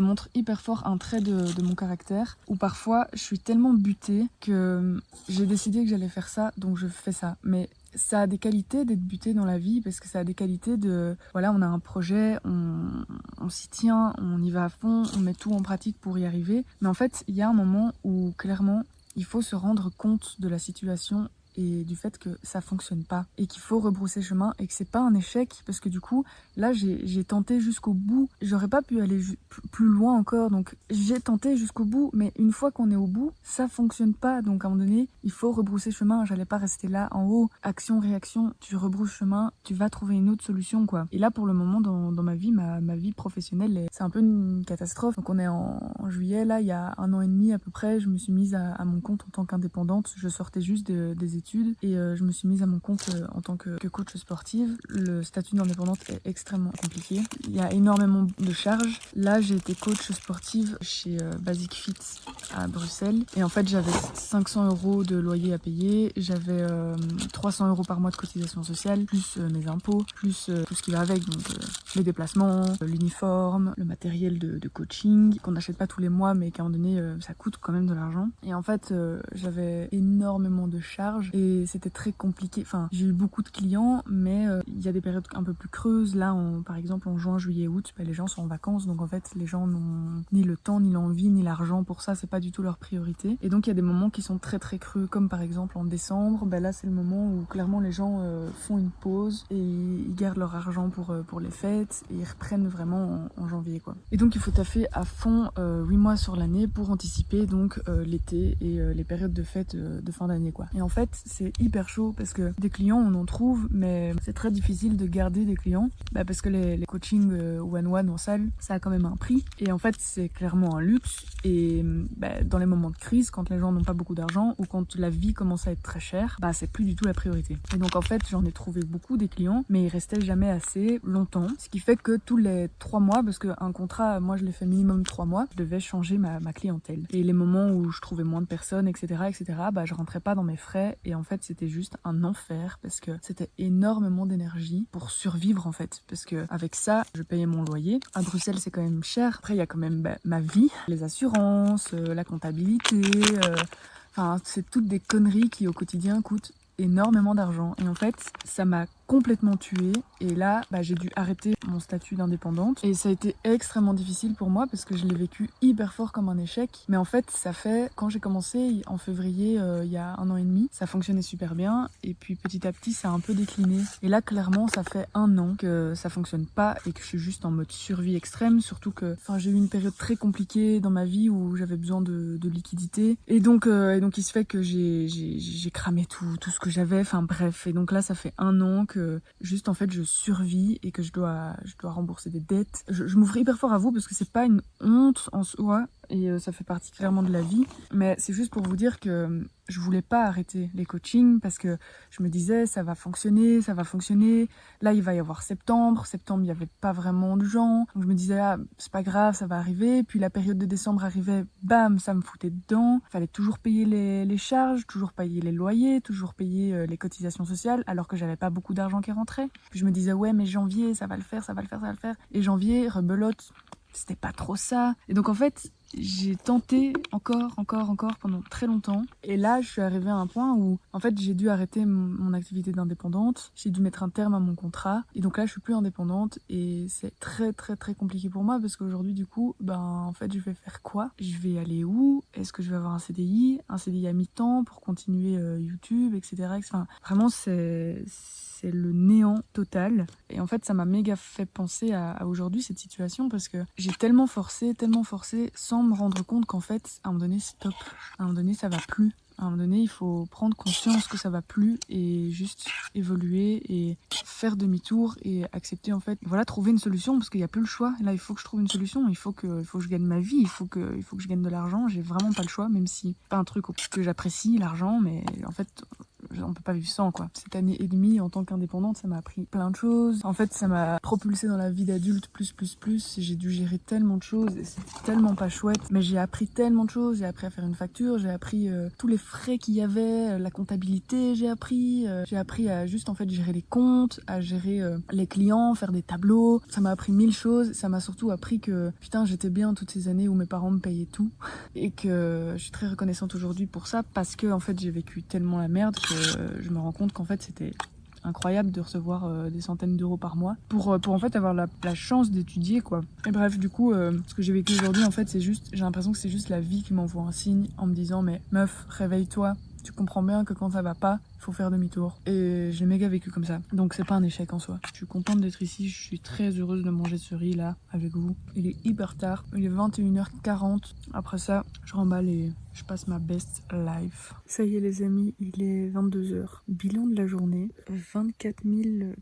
montre hyper fort un trait de mon caractère, où parfois je suis tellement butée que j'ai décidé que j'allais faire ça, donc je fais ça. Mais ça a des qualités d'être buté dans la vie, parce que ça a des qualités de, voilà, on a un projet, on s'y tient, on y va à fond, on met tout en pratique pour y arriver. Mais en fait, il y a un moment où clairement, il faut se rendre compte de la situation et du fait que ça fonctionne pas et qu'il faut rebrousser chemin et que c'est pas un échec parce que du coup là j'ai tenté jusqu'au bout, j'aurais pas pu aller plus loin encore, donc j'ai tenté jusqu'au bout, mais une fois qu'on est au bout ça fonctionne pas, donc à un moment donné il faut rebrousser chemin. J'allais pas rester là en haut, action réaction, tu rebrousses chemin, tu vas trouver une autre solution quoi. Et là pour le moment dans ma vie, ma vie professionnelle c'est un peu une catastrophe. Donc on est en juillet là, il y a 1 an et demi à peu près, je me suis mise à mon compte en tant qu'indépendante. Je sortais juste des études et je me suis mise à mon compte en tant que coach sportive. Le statut d'indépendante est extrêmement compliqué. Il y a énormément de charges. Là, j'ai été coach sportive chez Basic Fit à Bruxelles. Et en fait, j'avais 500 € de loyer à payer. J'avais 300 € par mois de cotisation sociale, plus mes impôts, plus tout ce qui va avec. Donc les déplacements, l'uniforme, le matériel de coaching qu'on n'achète pas tous les mois, mais qu'à un moment donné, ça coûte quand même de l'argent. Et en fait, j'avais énormément de charges et c'était très compliqué. Enfin, j'ai eu beaucoup de clients, mais il y a des périodes un peu plus creuses. Là, par exemple, en juin, juillet, août, les gens sont en vacances, donc en fait, les gens n'ont ni le temps, ni l'envie, ni l'argent pour ça. C'est pas du tout leur priorité. Et donc, il y a des moments qui sont très très creux, comme par exemple en décembre. Là, c'est le moment où clairement les gens font une pause et ils gardent leur argent pour les fêtes et ils reprennent vraiment en janvier, quoi. Et donc, il faut taffer à fond 8 mois sur l'année pour anticiper donc l'été et les périodes de fête de fin d'année, quoi. Et en fait, c'est hyper chaud parce que des clients, on en trouve, mais c'est très difficile de garder des clients parce que les coachings one-one en salle, ça a quand même un prix. Et en fait, c'est clairement un luxe. Et dans les moments de crise, quand les gens n'ont pas beaucoup d'argent ou quand la vie commence à être très chère, c'est plus du tout la priorité. Et donc en fait, j'en ai trouvé beaucoup des clients, mais ils restaient jamais assez longtemps. Ce qui fait que tous les 3 mois, parce qu'un contrat, moi je l'ai fait minimum 3 mois, je devais changer ma clientèle. Et les moments où je trouvais moins de personnes, etc., je rentrais pas dans mes frais. Et en fait, c'était juste un enfer parce que c'était énormément d'énergie pour survivre en fait. Parce que avec ça, je payais mon loyer. À Bruxelles, c'est quand même cher. Après, il y a quand même ma vie, les assurances, la comptabilité. Enfin, c'est toutes des conneries qui au quotidien coûtent énormément d'argent. Et en fait, ça m'a complètement tuée. Et là, j'ai dû arrêter mon statut d'indépendante. Et ça a été extrêmement difficile pour moi parce que je l'ai vécu hyper fort comme un échec. Mais en fait, ça fait, quand j'ai commencé en février, il y a 1 an et demi, ça fonctionnait super bien. Et puis petit à petit, ça a un peu décliné. Et là, clairement, ça fait 1 an que ça fonctionne pas et que je suis juste en mode survie extrême. Surtout que j'ai eu une période très compliquée dans ma vie où j'avais besoin de liquidité. Et donc, il se fait que j'ai cramé tout ce que j'avais. Enfin bref. Et donc là, ça fait 1 an que juste en fait je survis et que je dois rembourser des dettes. Je m'ouvre hyper fort à vous parce que c'est pas une honte en soi et ça fait partie clairement de la vie, mais c'est juste pour vous dire que je voulais pas arrêter les coachings parce que je me disais ça va fonctionner. Là il va y avoir septembre, il y avait pas vraiment de gens, donc je me disais c'est pas grave, ça va arriver. Puis la période de décembre arrivait, bam, ça me foutait dedans, fallait toujours payer les charges, toujours payer les loyers, toujours payer les cotisations sociales alors que j'avais pas beaucoup d'argent qui rentrait. Puis je me disais ouais mais janvier ça va le faire, et janvier rebelote, c'était pas trop ça. Et donc en fait j'ai tenté encore pendant très longtemps. Et là, je suis arrivée à un point où, en fait, j'ai dû arrêter mon activité d'indépendante. J'ai dû mettre un terme à mon contrat. Et donc là, je suis plus indépendante. Et c'est très, très, très compliqué pour moi parce qu'aujourd'hui, du coup, en fait, je vais faire quoi? Je vais aller où? Est-ce que je vais avoir un CDI à mi-temps pour continuer YouTube, etc. Enfin, vraiment, c'est le néant total. Et en fait, ça m'a méga fait penser à aujourd'hui, cette situation, parce que j'ai tellement forcé, sans me rendre compte qu'en fait, à un moment donné, stop. À un moment donné, ça va plus. À un moment donné, il faut prendre conscience que ça va plus et juste évoluer et faire demi-tour et accepter en fait, trouver une solution parce qu'il n'y a plus le choix. Là, il faut que je trouve une solution, il faut que je gagne ma vie, il faut que je gagne de l'argent. J'ai vraiment pas le choix, même si c'est pas un truc que j'apprécie, l'argent, mais en fait, on peut pas vivre sans, quoi. Cette année et demie en tant qu'indépendante, ça m'a appris plein de choses. En fait, ça m'a propulsée dans la vie d'adulte plus. J'ai dû gérer tellement de choses et c'était tellement pas chouette. Mais j'ai appris tellement de choses. J'ai appris à faire une facture, j'ai appris tous les frais qu'il y avait, la comptabilité, j'ai appris à juste en fait gérer les comptes, à gérer les clients, faire des tableaux. Ça m'a appris 1000 choses. Ça m'a surtout appris que putain, j'étais bien toutes ces années où mes parents me payaient tout et que je suis très reconnaissante aujourd'hui pour ça parce que en fait j'ai vécu tellement la merde que je me rends compte qu'en fait c'était incroyable de recevoir des centaines d'euros par mois pour en fait avoir la chance d'étudier, quoi. Et bref, du coup, ce que j'ai vécu aujourd'hui, en fait, j'ai l'impression que c'est juste la vie qui m'envoie un signe en me disant mais meuf, réveille-toi, tu comprends bien que quand ça va pas, il faut faire demi-tour. Et j'ai méga vécu comme ça. Donc c'est pas un échec en soi. Je suis contente d'être ici, je suis très heureuse de manger ce riz là avec vous. Il est hyper tard, il est 21h40. Après ça, je remballe et je passe ma best life. Ça y est les amis, il est 22h. Bilan de la journée, 24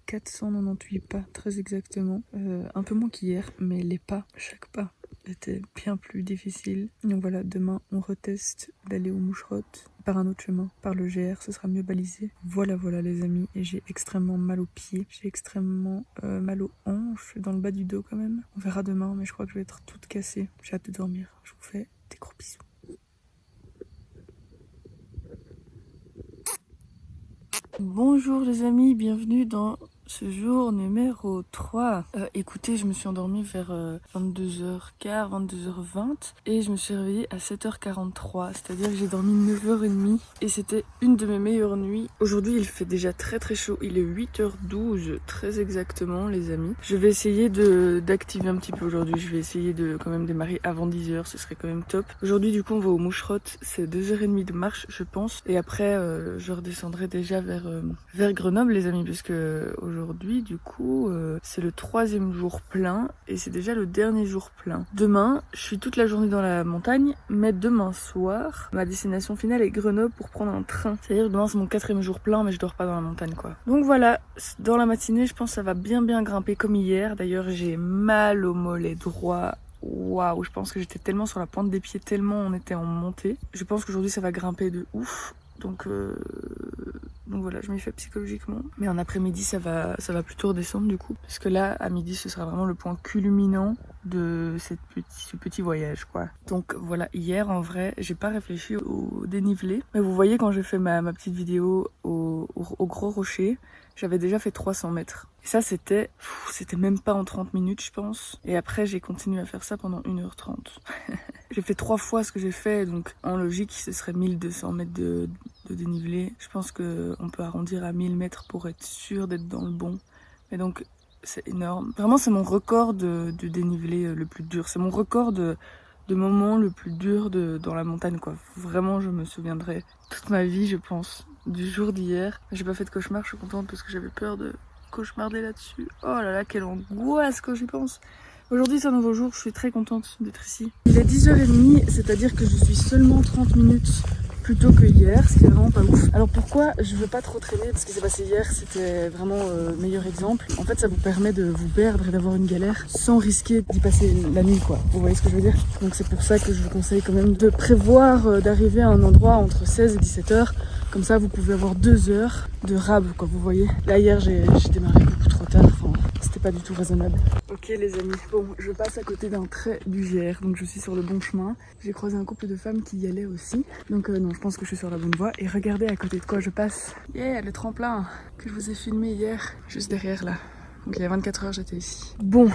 498 pas très exactement. Un peu moins qu'hier, mais les pas, chaque pas était bien plus difficile. Donc voilà, demain on reteste d'aller aux Moucherottes par un autre chemin, par le GR, ce sera mieux balisé. Voilà les amis, et j'ai extrêmement mal aux pieds, j'ai extrêmement mal aux hanches, dans le bas du dos quand même. On verra demain, mais je crois que je vais être toute cassée. J'ai hâte de dormir. Je vous fais des gros bisous. Bonjour les amis, bienvenue dans ce jour numéro 3. Écoutez, je me suis endormie vers 22h15, 22h20 et je me suis réveillée à 7h43, c'est-à-dire que j'ai dormi 9h30 et c'était une de mes meilleures nuits. Aujourd'hui il fait déjà très très chaud, il est 8h12 très exactement les amis. Je vais essayer d'activer un petit peu aujourd'hui, je vais essayer de quand même démarrer avant 10h, ce serait quand même top. Aujourd'hui du coup on va aux Moucherottes, c'est 2h30 de marche je pense et après je redescendrai déjà vers Grenoble les amis parce que aujourd'hui du coup c'est le 3e jour plein et c'est déjà le dernier jour plein. Demain je suis toute la journée dans la montagne mais demain soir ma destination finale est Grenoble pour prendre un train. C'est-à-dire demain c'est mon 4e jour plein mais je dors pas dans la montagne quoi. Donc voilà, dans la matinée je pense que ça va bien grimper comme hier. D'ailleurs j'ai mal au mollet droit. Waouh, je pense que j'étais tellement sur la pointe des pieds, tellement on était en montée. Je pense qu'aujourd'hui ça va grimper de ouf. Donc voilà, je m'y fais psychologiquement. Mais en après-midi, ça va plutôt redescendre du coup. Parce que là, à midi, ce sera vraiment le point culminant de ce petit voyage, quoi. Donc voilà, hier, en vrai, j'ai pas réfléchi au dénivelé. Mais vous voyez, quand j'ai fait ma petite vidéo au Gros Rocher, j'avais déjà fait 300 mètres. Et ça, c'était même pas en 30 minutes, je pense. Et après, j'ai continué à faire ça pendant 1h30. J'ai fait 3 fois ce que j'ai fait, donc en logique, ce serait 1200 mètres de dénivelé. Je pense qu'on peut arrondir à 1000 mètres pour être sûr d'être dans le bon. Et donc, c'est énorme. Vraiment, c'est mon record de dénivelé le plus dur. C'est mon record de moment le plus dur dans la montagne, quoi. Vraiment, je me souviendrai toute ma vie, je pense, du jour d'hier. J'ai pas fait de cauchemar, je suis contente parce que j'avais peur de cauchemarder là-dessus. Oh là là, quelle angoisse quand j'y pense. Aujourd'hui c'est un nouveau jour, je suis très contente d'être ici. Il est 10h30, c'est-à-dire que je suis seulement 30 minutes plus tôt que hier, ce qui est vraiment pas ouf. Alors pourquoi je veux pas trop traîner? Ce qui s'est passé hier, c'était vraiment meilleur exemple. En fait, ça vous permet de vous perdre et d'avoir une galère sans risquer d'y passer la nuit, quoi. Vous voyez ce que je veux dire? Donc c'est pour ça que je vous conseille quand même de prévoir d'arriver à un endroit entre 16 et 17h. Comme ça, vous pouvez avoir 2 heures de rab, quoi, vous voyez. Là, hier, j'ai démarré beaucoup trop tard. Enfin, c'était pas du tout raisonnable. Ok, les amis. Bon, je passe à côté d'un trait du GR, donc je suis sur le bon chemin. J'ai croisé un couple de femmes qui y allaient aussi. Donc non, je pense que je suis sur la bonne voie. Et regardez à côté de quoi je passe. Yeah, le tremplin que je vous ai filmé hier, juste derrière là. Donc il y a 24 heures, j'étais ici. Bon.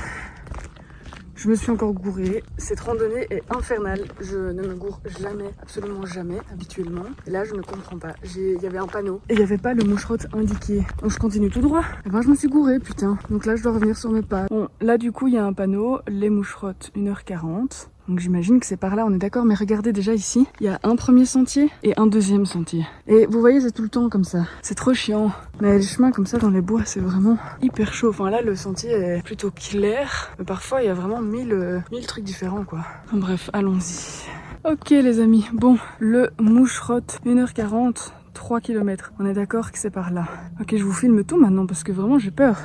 Je me suis encore gourée. Cette randonnée est infernale. Je ne me gourre jamais, absolument jamais, habituellement. Et là, je ne comprends pas. Il y avait un panneau et il n'y avait pas le Moucherotte indiqué. Donc je continue tout droit. Et ben je me suis gourée, putain. Donc là, je dois revenir sur mes pas. Bon, là du coup, il y a un panneau, les Moucherottes, 1h40. Donc j'imagine que c'est par là, on est d'accord, mais regardez déjà ici, il y a un premier sentier et un deuxième sentier. Et vous voyez, c'est tout le temps comme ça. C'est trop chiant. Mais les chemins comme ça dans les bois, c'est vraiment hyper chaud. Enfin là, le sentier est plutôt clair, mais parfois il y a vraiment 1000 trucs différents, quoi. Enfin, bref, allons-y. Ok les amis, bon, le Moucherotte, 1h40, 3 km. On est d'accord que c'est par là. Ok, je vous filme tout maintenant parce que vraiment j'ai peur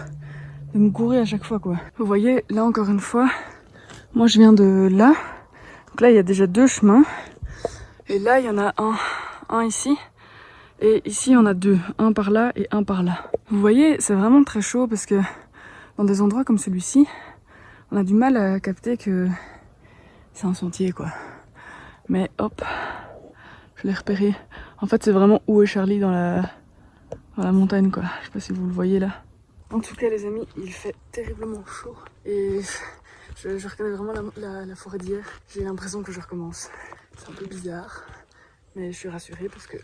de me gourer à chaque fois, quoi. Vous voyez, là encore une fois, moi je viens de là. Donc là il y a déjà 2 chemins. Et là il y en a un ici. Et ici il y en a 2. Un par là et un par là. Vous voyez, c'est vraiment très chaud parce que dans des endroits comme celui-ci, on a du mal à capter que c'est un sentier, quoi. Mais hop, je l'ai repéré. En fait c'est vraiment où est Charlie dans la montagne, quoi. Je sais pas si vous le voyez là. En tout cas les amis, il fait terriblement chaud. Et je reconnais vraiment la forêt d'hier. J'ai l'impression que je recommence. C'est un peu bizarre, mais je suis rassurée parce que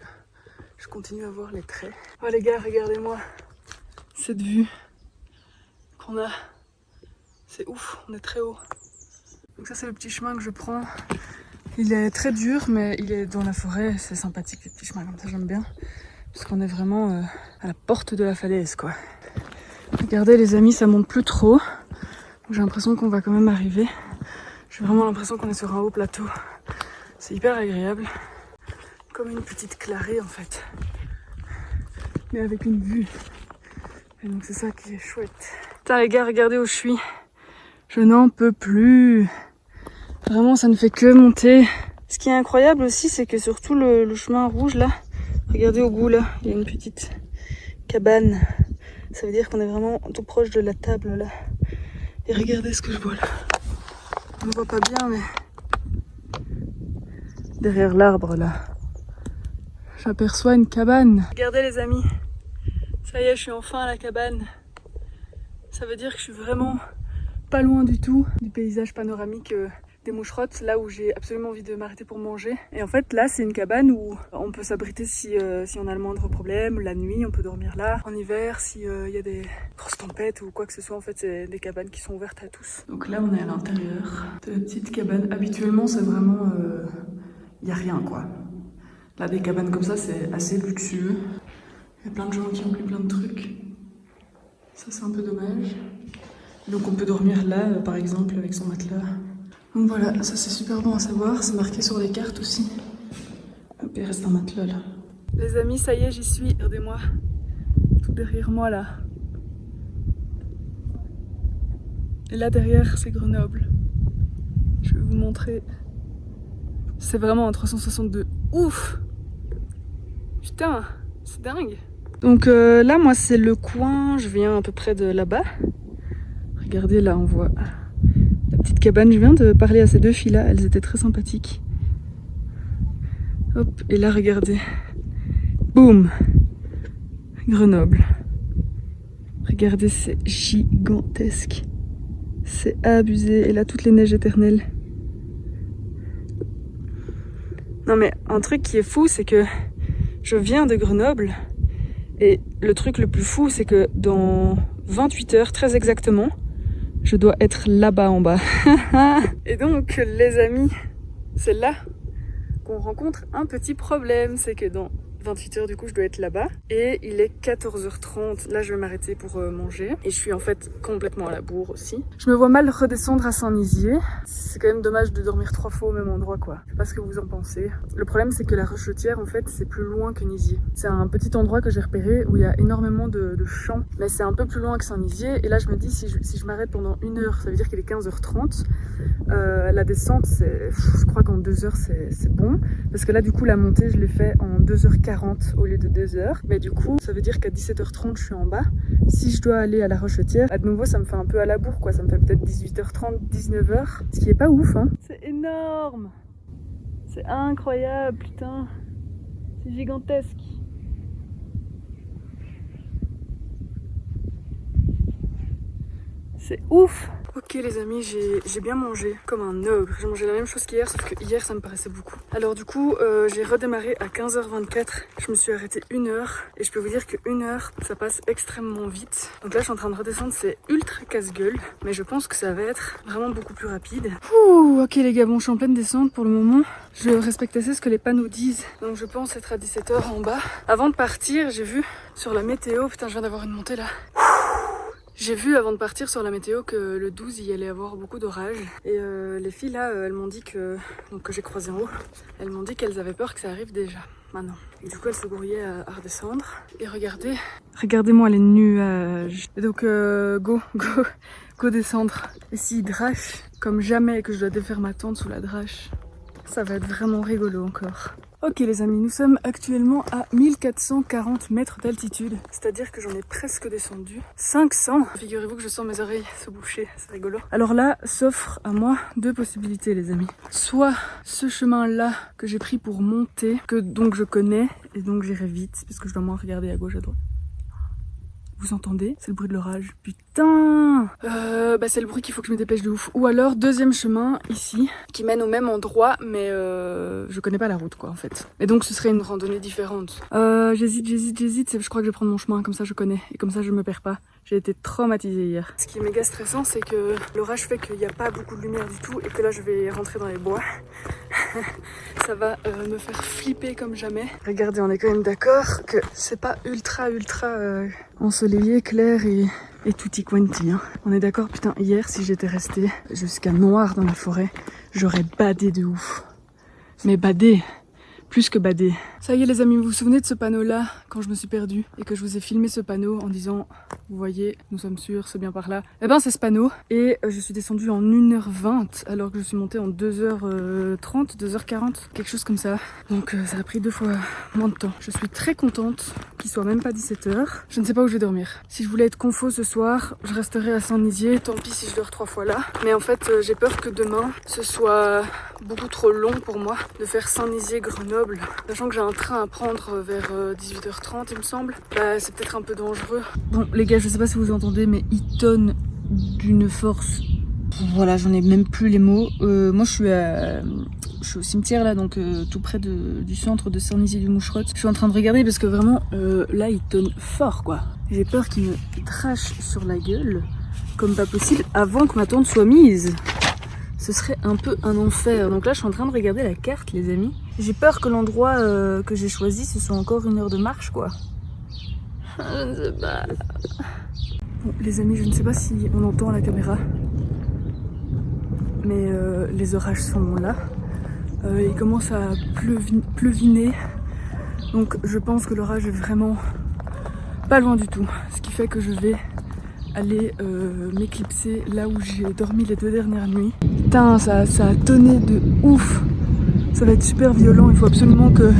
je continue à voir les traits. Oh les gars, regardez-moi cette vue qu'on a. C'est ouf, on est très haut. Donc ça c'est le petit chemin que je prends Il est très dur, mais il est dans la forêt, c'est sympathique les petits chemins comme ça, j'aime bien. Parce qu'on est vraiment à la porte de la falaise, quoi. Regardez les amis, ça monte plus trop. J'ai l'impression qu'on va quand même arriver. J'ai vraiment l'impression qu'on est sur un haut plateau. C'est hyper agréable. Comme une petite clarée en fait. Mais avec une vue. Et donc c'est ça qui est chouette. Putain les gars, regardez où je suis. Je n'en peux plus. Vraiment, ça ne fait que monter. Ce qui est incroyable aussi, c'est que sur tout le chemin rouge là, regardez au bout là, il y a une petite cabane. Ça veut dire qu'on est vraiment tout proche de la table là. Et regardez ce que je vois là. On ne voit pas bien, mais derrière l'arbre là, j'aperçois une cabane. Regardez les amis, ça y est, je suis enfin à la cabane. Ça veut dire que je suis vraiment pas loin du tout du paysage panoramique des Moucherottes, là où j'ai absolument envie de m'arrêter pour manger. Et en fait là c'est une cabane où on peut s'abriter si on a le moindre problème. La nuit on peut dormir là, en hiver s'il y a des grosses tempêtes ou quoi que ce soit. En fait c'est des cabanes qui sont ouvertes à tous. Donc là on est à l'intérieur de la petite cabane. Habituellement c'est vraiment... il n'y a rien quoi. Là des cabanes comme ça c'est assez luxueux. Il y a plein de gens qui ont pris plein de trucs. Ça c'est un peu dommage. Donc on peut dormir là par exemple avec son matelas. Donc voilà, ça c'est super bon à savoir, c'est marqué sur les cartes aussi. Hop, il reste un matelas là. Les amis, ça y est, j'y suis, regardez-moi. Tout derrière moi là. Et là derrière, c'est Grenoble. Je vais vous montrer. C'est vraiment un 360 de ouf. Putain, c'est dingue. Donc là, moi c'est le coin, je viens à peu près de là-bas. Regardez là, on voit... la petite cabane, je viens de parler à ces deux filles là, elles étaient très sympathiques. Hop, et là regardez. Boum, Grenoble. Regardez, c'est gigantesque. C'est abusé. Et là, toutes les neiges éternelles. Non mais, un truc qui est fou, c'est que je viens de Grenoble. Et le truc le plus fou, c'est que dans 28 heures, très exactement, je dois être là-bas en bas. Et donc, les amis, c'est là qu'on rencontre un petit problème. C'est que dans 28 heures, du coup, je dois être là-bas. Et il est 14h30. Là, je vais m'arrêter pour manger. Et je suis en fait complètement à la bourre aussi. Je me vois mal redescendre à Saint-Nizier. C'est quand même dommage de dormir 3 fois au même endroit, quoi. Je sais pas ce que vous en pensez. Le problème, c'est que la Rochetière, en fait, c'est plus loin que Nizier. C'est un petit endroit que j'ai repéré où il y a énormément de champs. Mais c'est un peu plus loin que Saint-Nizier. Et là, je me dis, si je m'arrête pendant 1 heure, ça veut dire qu'il est 15h30. La descente, je crois qu'en 2 heures, c'est bon. Parce que là, du coup, la montée, je l'ai fait en 2h40 au lieu de 2 heures. Mais du coup, ça veut dire qu'à 17h30, je suis en bas. Si je dois aller à la Rochetière, à nouveau, ça me fait un peu à la bourre, quoi. Ça me fait peut-être 18h30, 19h. Ce qui est pas ouf, hein. C'est énorme. C'est incroyable, putain. C'est gigantesque. C'est ouf. Ok les amis, j'ai bien mangé comme un ogre. J'ai mangé la même chose qu'hier, sauf que hier ça me paraissait beaucoup. Alors du coup, j'ai redémarré à 15h24. Je me suis arrêtée 1 heure. Et je peux vous dire que 1 heure, ça passe extrêmement vite. Donc là, je suis en train de redescendre, c'est ultra casse-gueule. Mais je pense que ça va être vraiment beaucoup plus rapide. Ouh, ok les gars, bon, je suis en pleine descente pour le moment. Je respecte assez ce que les panneaux disent. Donc je pense être à 17h en bas. Avant de partir, j'ai vu sur la météo, putain, je viens d'avoir une montée là. J'ai vu avant de partir sur la météo que le 12 il y allait avoir beaucoup d'orage. Et les filles là, elles m'ont dit que j'ai croisé en haut, elles m'ont dit qu'elles avaient peur que ça arrive déjà, maintenant. Et du coup elles se grouillaient à redescendre. Et regardez-moi les nuages. Et donc go descendre. Et s'il drache comme jamais et que je dois défaire ma tente sous la drache, ça va être vraiment rigolo encore. Ok les amis, nous sommes actuellement à 1440 mètres d'altitude, c'est-à-dire que j'en ai presque descendu 500. Figurez-vous que je sens mes oreilles se boucher, c'est rigolo. Alors là, s'offre à moi 2 possibilités les amis. Soit ce chemin-là que j'ai pris pour monter, que donc je connais, et donc j'irai vite, parce que je dois moins regarder à gauche, à droite. Vous entendez? C'est le bruit de l'orage. Putain! C'est le bruit qu'il faut que je me dépêche de ouf. Ou alors, deuxième chemin, ici, qui mène au même endroit, mais je connais pas la route, quoi, en fait. Et donc, ce serait une randonnée différente. J'hésite. Je crois que je vais prendre mon chemin, comme ça je connais. Et comme ça, je me perds pas. J'ai été traumatisée hier. Ce qui est méga stressant, c'est que l'orage fait qu'il n'y a pas beaucoup de lumière du tout et que là, je vais rentrer dans les bois. Ça va me faire flipper comme jamais. Regardez, on est quand même d'accord que c'est pas ultra ensoleillé, clair et tutti quanti. Hein. On est d'accord, putain, hier si j'étais restée jusqu'à noir dans la forêt, j'aurais badé de ouf. Mais badé, plus que badé. Ça y est les amis, vous vous souvenez de ce panneau là quand je me suis perdue et que je vous ai filmé ce panneau en disant vous voyez, nous sommes sûrs, c'est bien par là. Eh ben c'est ce panneau et je suis descendue en 1h20 alors que je suis montée en 2h30, 2h40, quelque chose comme ça. Donc ça a pris 2 fois moins de temps. Je suis très contente qu'il soit même pas 17h. Je ne sais pas où je vais dormir. Si je voulais être confo ce soir, je resterai à Saint-Nizier, tant pis si je dors 3 fois là. Mais en fait j'ai peur que demain ce soit beaucoup trop long pour moi de faire Saint-Nizier-Grenoble, sachant que j'ai un train à prendre vers 18h30 il me semble. Bah, c'est peut-être un peu dangereux. Bon les gars, je sais pas si vous entendez mais il tonne d'une force. Voilà, j'en ai même plus les mots. Moi je suis au cimetière là, donc tout près du centre de Saint-Nizier-du-Moucherotte. Je suis en train de regarder parce que vraiment là il tonne fort quoi. J'ai peur qu'il me crache sur la gueule comme pas possible avant que ma tente soit mise. Ce serait un peu un enfer. Donc là je suis en train de regarder la carte les amis. J'ai peur que l'endroit que j'ai choisi ce soit encore 1 heure de marche quoi. Je ne sais pas. Bon les amis, je ne sais pas si on entend à la caméra. Mais les orages sont là. Il commence à pleuviner. Donc je pense que l'orage est vraiment pas loin du tout. Ce qui fait que je vais aller m'éclipser là où j'ai dormi les 2 dernières nuits. Putain, ça a tonné de ouf. Ça va être super violent. Il faut absolument que...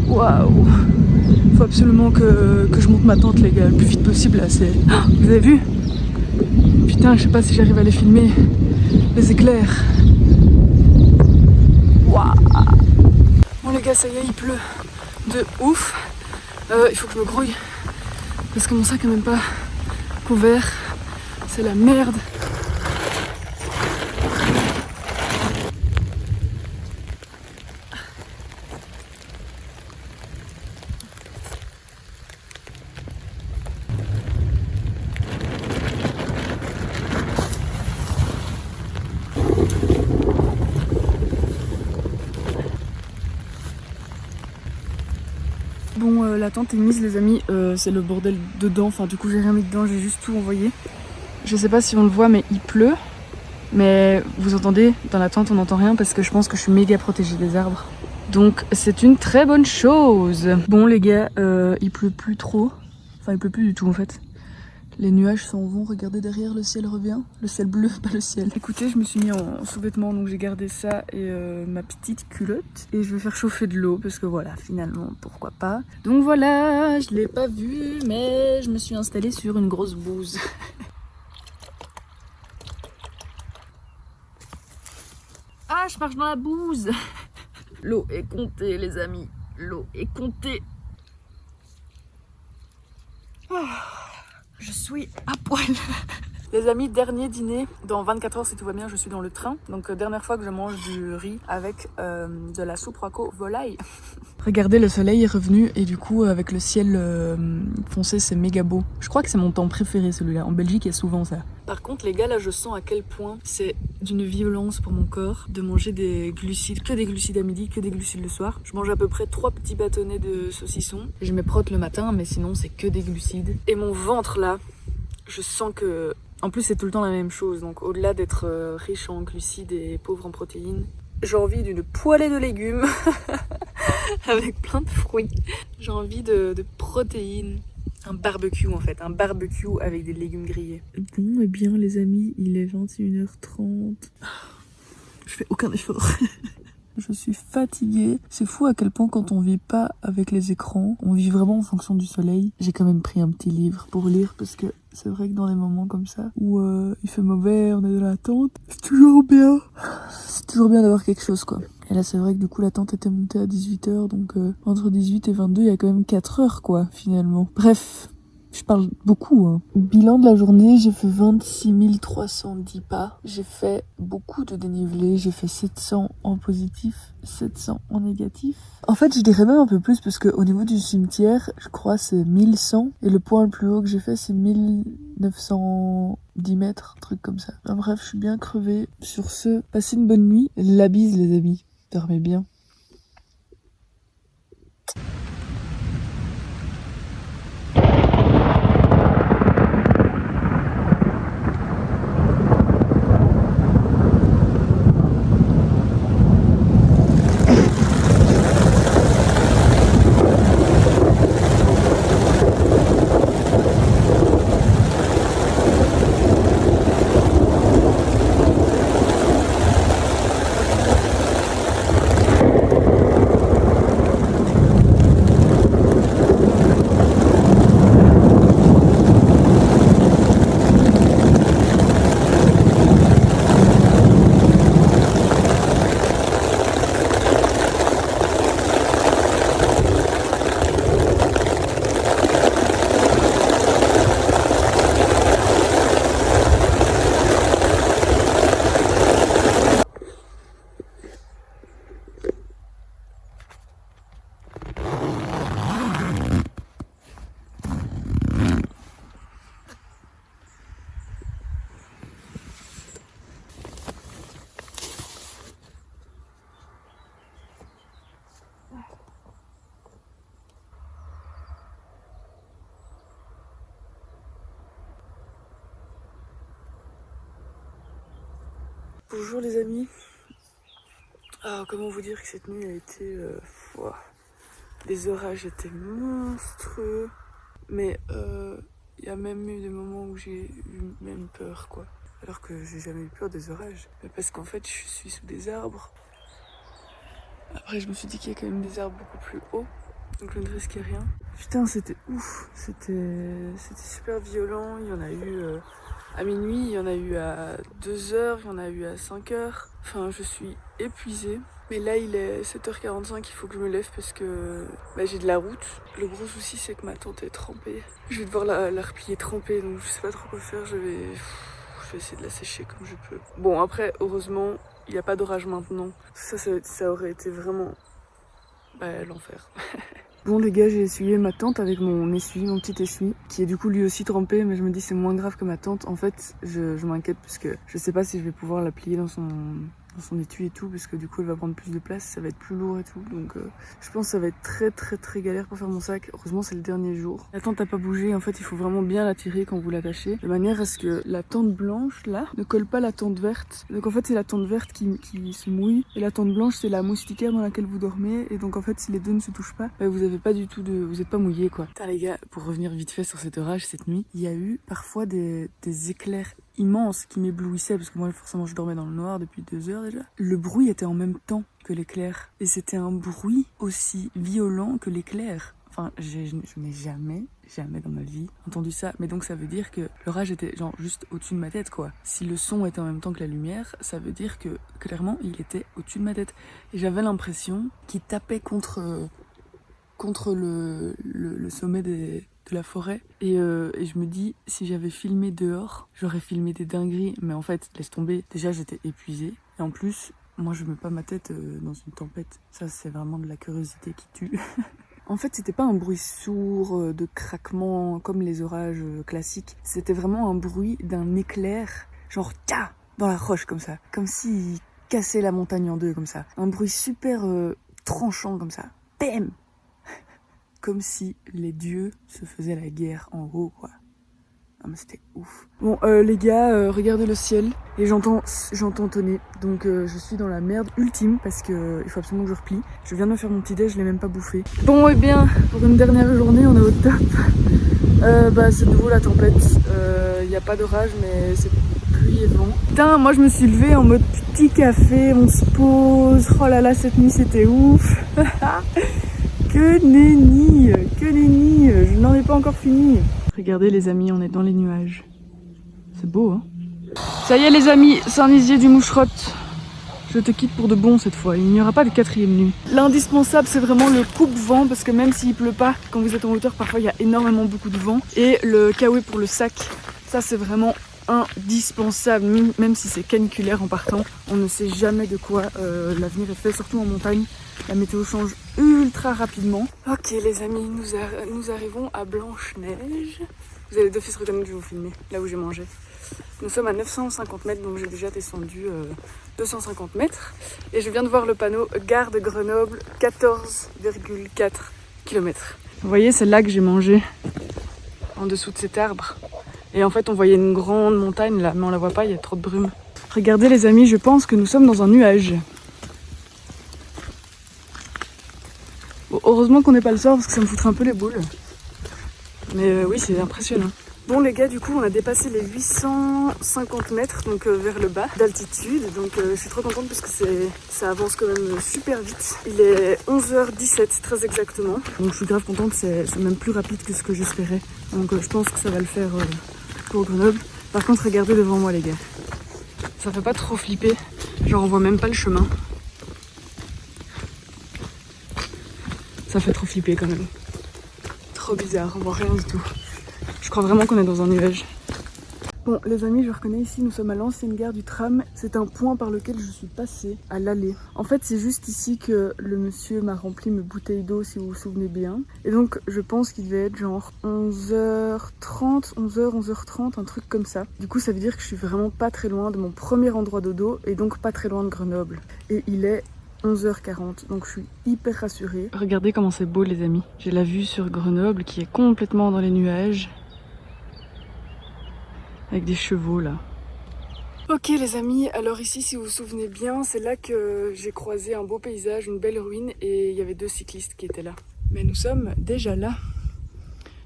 Waouh! Il faut absolument que je monte ma tente les gars, le plus vite possible là. Oh, vous avez vu? Putain, je sais pas si j'arrive à les filmer. Les éclairs. Waouh! Bon les gars, ça y est, il pleut de ouf. Il faut que je me grouille. Parce que mon sac est même pas couvert. C'est la merde. Bon, la tente est mise les amis, c'est le bordel dedans, enfin du coup j'ai rien mis dedans, j'ai juste tout envoyé. Je sais pas si on le voit mais il pleut, mais vous entendez, dans la tente on n'entend rien parce que je pense que je suis méga protégée des arbres. Donc c'est une très bonne chose. Bon les gars, il pleut plus trop, enfin il pleut plus du tout en fait. Les nuages s'en vont, regardez derrière, le ciel revient. Le ciel bleu, pas le ciel. Écoutez, je me suis mis en sous-vêtements, donc j'ai gardé ça et ma petite culotte. Et je vais faire chauffer de l'eau, parce que voilà, finalement, pourquoi pas. Donc voilà, je l'ai pas vu, mais je me suis installée sur une grosse bouse. Ah, je marche dans la bouse. L'eau est comptée, les amis. L'eau est comptée. Oh. Je suis à poil. Les amis, dernier dîner. Dans 24 heures, si tout va bien, je suis dans le train. Donc, dernière fois que je mange du riz avec de la soupe roco volaille. Regardez, le soleil est revenu et du coup, avec le ciel foncé, c'est méga beau. Je crois que c'est mon temps préféré, celui-là. En Belgique, il y a souvent ça. Par contre, les gars, là, je sens à quel point c'est d'une violence pour mon corps de manger des glucides, que des glucides à midi, que des glucides le soir. Je mange à peu près 3 petits bâtonnets de saucisson. Je me protte le matin, mais sinon, c'est que des glucides. Et mon ventre, là, je sens que... En plus, c'est tout le temps la même chose. Donc, au-delà d'être riche en glucides et pauvre en protéines, j'ai envie d'une poêlée de légumes avec plein de fruits. J'ai envie de protéines. Un barbecue en fait, un barbecue avec des légumes grillés. Bon, eh bien les amis, il est 21h30. Je fais aucun effort. Je suis fatiguée. C'est fou à quel point quand on vit pas avec les écrans, on vit vraiment en fonction du soleil. J'ai quand même pris un petit livre pour lire parce que c'est vrai que dans des moments comme ça où il fait mauvais, on est dans la tente, c'est toujours bien. C'est toujours bien d'avoir quelque chose quoi. Et là c'est vrai que du coup la tente était montée à 18h, donc entre 18 et 22 il y a quand même 4 heures quoi finalement. Bref, je parle beaucoup hein. Bilan de la journée, j'ai fait 26 310 pas. J'ai fait beaucoup de dénivelé, j'ai fait 700 en positif, 700 en négatif. En fait je dirais même un peu plus parce que au niveau du cimetière, je crois c'est 1100 et le point le plus haut que j'ai fait c'est 1910 mètres, un truc comme ça. Enfin, bref, je suis bien crevée. Sur ce, passez une bonne nuit. La bise les amis. Dormez bien. Bonjour les amis. Comment vous dire que cette nuit a été... Les orages étaient monstrueux. Mais il y a même eu des moments où j'ai eu même peur quoi. Alors que j'ai jamais eu peur des orages. Mais parce qu'en fait je suis sous des arbres. Après je me suis dit qu'il y a quand même des arbres beaucoup plus hauts. Donc je ne risquais rien. Putain c'était ouf. C'était super violent. Il y en a eu... à minuit, il y en a eu à 2h, il y en a eu à 5h. Enfin, je suis épuisée. Mais là, il est 7h45, il faut que je me lève parce que j'ai de la route. Le gros souci, c'est que ma tente est trempée. Je vais devoir la replier trempée, donc je sais pas trop quoi faire. Je vais essayer de la sécher comme je peux. Bon, après, heureusement, il n'y a pas d'orage maintenant. Ça aurait été vraiment l'enfer. Bon les gars, j'ai essuyé ma tente avec mon petit essuie, qui est du coup lui aussi trempé, mais je me dis c'est moins grave que ma tente. En fait, je m'inquiète parce que je sais pas si je vais pouvoir la plier dans son étui et tout, parce que du coup elle va prendre plus de place, ça va être plus lourd et tout. Donc je pense que ça va être très galère pour faire mon sac. Heureusement c'est le dernier jour. La tente n'a pas bougé, en fait il faut vraiment bien la tirer quand vous l'attachez, de manière à ce que la tente blanche là ne colle pas la tente verte. Donc en fait c'est la tente verte qui se mouille, et la tente blanche c'est la moustiquaire dans laquelle vous dormez, et donc en fait si les deux ne se touchent pas, vous avez pas du tout vous êtes pas mouillé quoi. Putain les gars, pour revenir vite fait sur cet orage cette nuit, il y a eu parfois des éclairs immense qui m'éblouissait parce que moi forcément je dormais dans le noir depuis 2 heures déjà. Le bruit était en même temps que l'éclair et c'était un bruit aussi violent que l'éclair. Enfin, je n'ai jamais dans ma vie entendu ça. Mais donc ça veut dire que l'orage était genre juste au-dessus de ma tête quoi. Si le son était en même temps que la lumière, ça veut dire que clairement il était au-dessus de ma tête. Et j'avais l'impression qu'il tapait contre le sommet de la forêt et je me dis si j'avais filmé dehors j'aurais filmé des dingueries, mais en fait laisse tomber, déjà j'étais épuisée et en plus moi je mets pas ma tête dans une tempête, ça c'est vraiment de la curiosité qui tue. En fait c'était pas un bruit sourd de craquement comme les orages classiques, c'était vraiment un bruit d'un éclair genre ta dans la roche comme ça, comme s'il cassait la montagne en deux comme ça, un bruit super tranchant comme ça, bam. Comme si les dieux se faisaient la guerre en haut, quoi. Non mais c'était ouf. Bon, les gars, regardez le ciel. Et j'entends tonner. Donc je suis dans la merde ultime parce que il faut absolument que je replie. Je viens de me faire mon petit déj, je l'ai même pas bouffé. Bon, et bien, pour une dernière journée, on est au top. C'est de nouveau la tempête. Y a pas d'orage, mais c'est pluie et vent. Putain, moi je me suis levée en mode petit café, on se pose. Oh là là, cette nuit c'était ouf. Que nenni, je n'en ai pas encore fini. Regardez les amis, on est dans les nuages. C'est beau hein. Ça y est les amis, Saint-Nizier du Moucherotte. Je te quitte pour de bon cette fois, il n'y aura pas de 4e nuit. L'indispensable c'est vraiment le coupe-vent, parce que même s'il pleut pas, quand vous êtes en hauteur, parfois il y a énormément beaucoup de vent. Et le kawaii pour le sac, ça c'est vraiment indispensable, même si c'est caniculaire en partant. On ne sait jamais de quoi l'avenir est fait, surtout en montagne. La météo change ultra rapidement. Ok les amis, nous arrivons à Blanche-Neige. Vous allez d'office reconnaître que je vais vous filmer, là où j'ai mangé. Nous sommes à 950 mètres, donc j'ai déjà descendu 250 mètres. Et je viens de voir le panneau Gare de Grenoble, 14,4 km. Vous voyez, c'est là que j'ai mangé, en dessous de cet arbre. Et en fait, on voyait une grande montagne là, mais on la voit pas, il y a trop de brume. Regardez les amis, je pense que nous sommes dans un nuage. Bon, heureusement qu'on n'est pas le soir parce que ça me foutrait un peu les boules. Mais oui, c'est impressionnant. Bon les gars, du coup on a dépassé les 850 mètres donc vers le bas d'altitude. Donc je suis trop contente parce que ça avance quand même super vite. Il est 11h17 très exactement. Donc je suis grave contente, c'est même plus rapide que ce que j'espérais. Donc je pense que ça va le faire pour Grenoble. Par contre regardez devant moi les gars. Ça fait pas trop flipper. Genre on voit même pas le chemin. Ça fait trop flipper quand même. Trop bizarre, on voit rien du tout. Je crois vraiment qu'on est dans un nuage. Bon les amis, je reconnais ici, nous sommes à l'ancienne gare du tram. C'est un point par lequel je suis passée à l'aller. En fait c'est juste ici que le monsieur m'a rempli mes bouteilles d'eau si vous vous souvenez bien. Et donc je pense qu'il devait être genre 11h30, 11h30, un truc comme ça. Du coup ça veut dire que je suis vraiment pas très loin de mon premier endroit dodo et donc pas très loin de Grenoble. Et il est 11h40, donc je suis hyper rassurée. Regardez comment c'est beau les amis. J'ai la vue sur Grenoble qui est complètement dans les nuages. Avec des chevaux là. Ok les amis, alors ici si vous vous souvenez bien, c'est là que j'ai croisé un beau paysage, une belle ruine et il y avait 2 cyclistes qui étaient là. Mais nous sommes déjà là.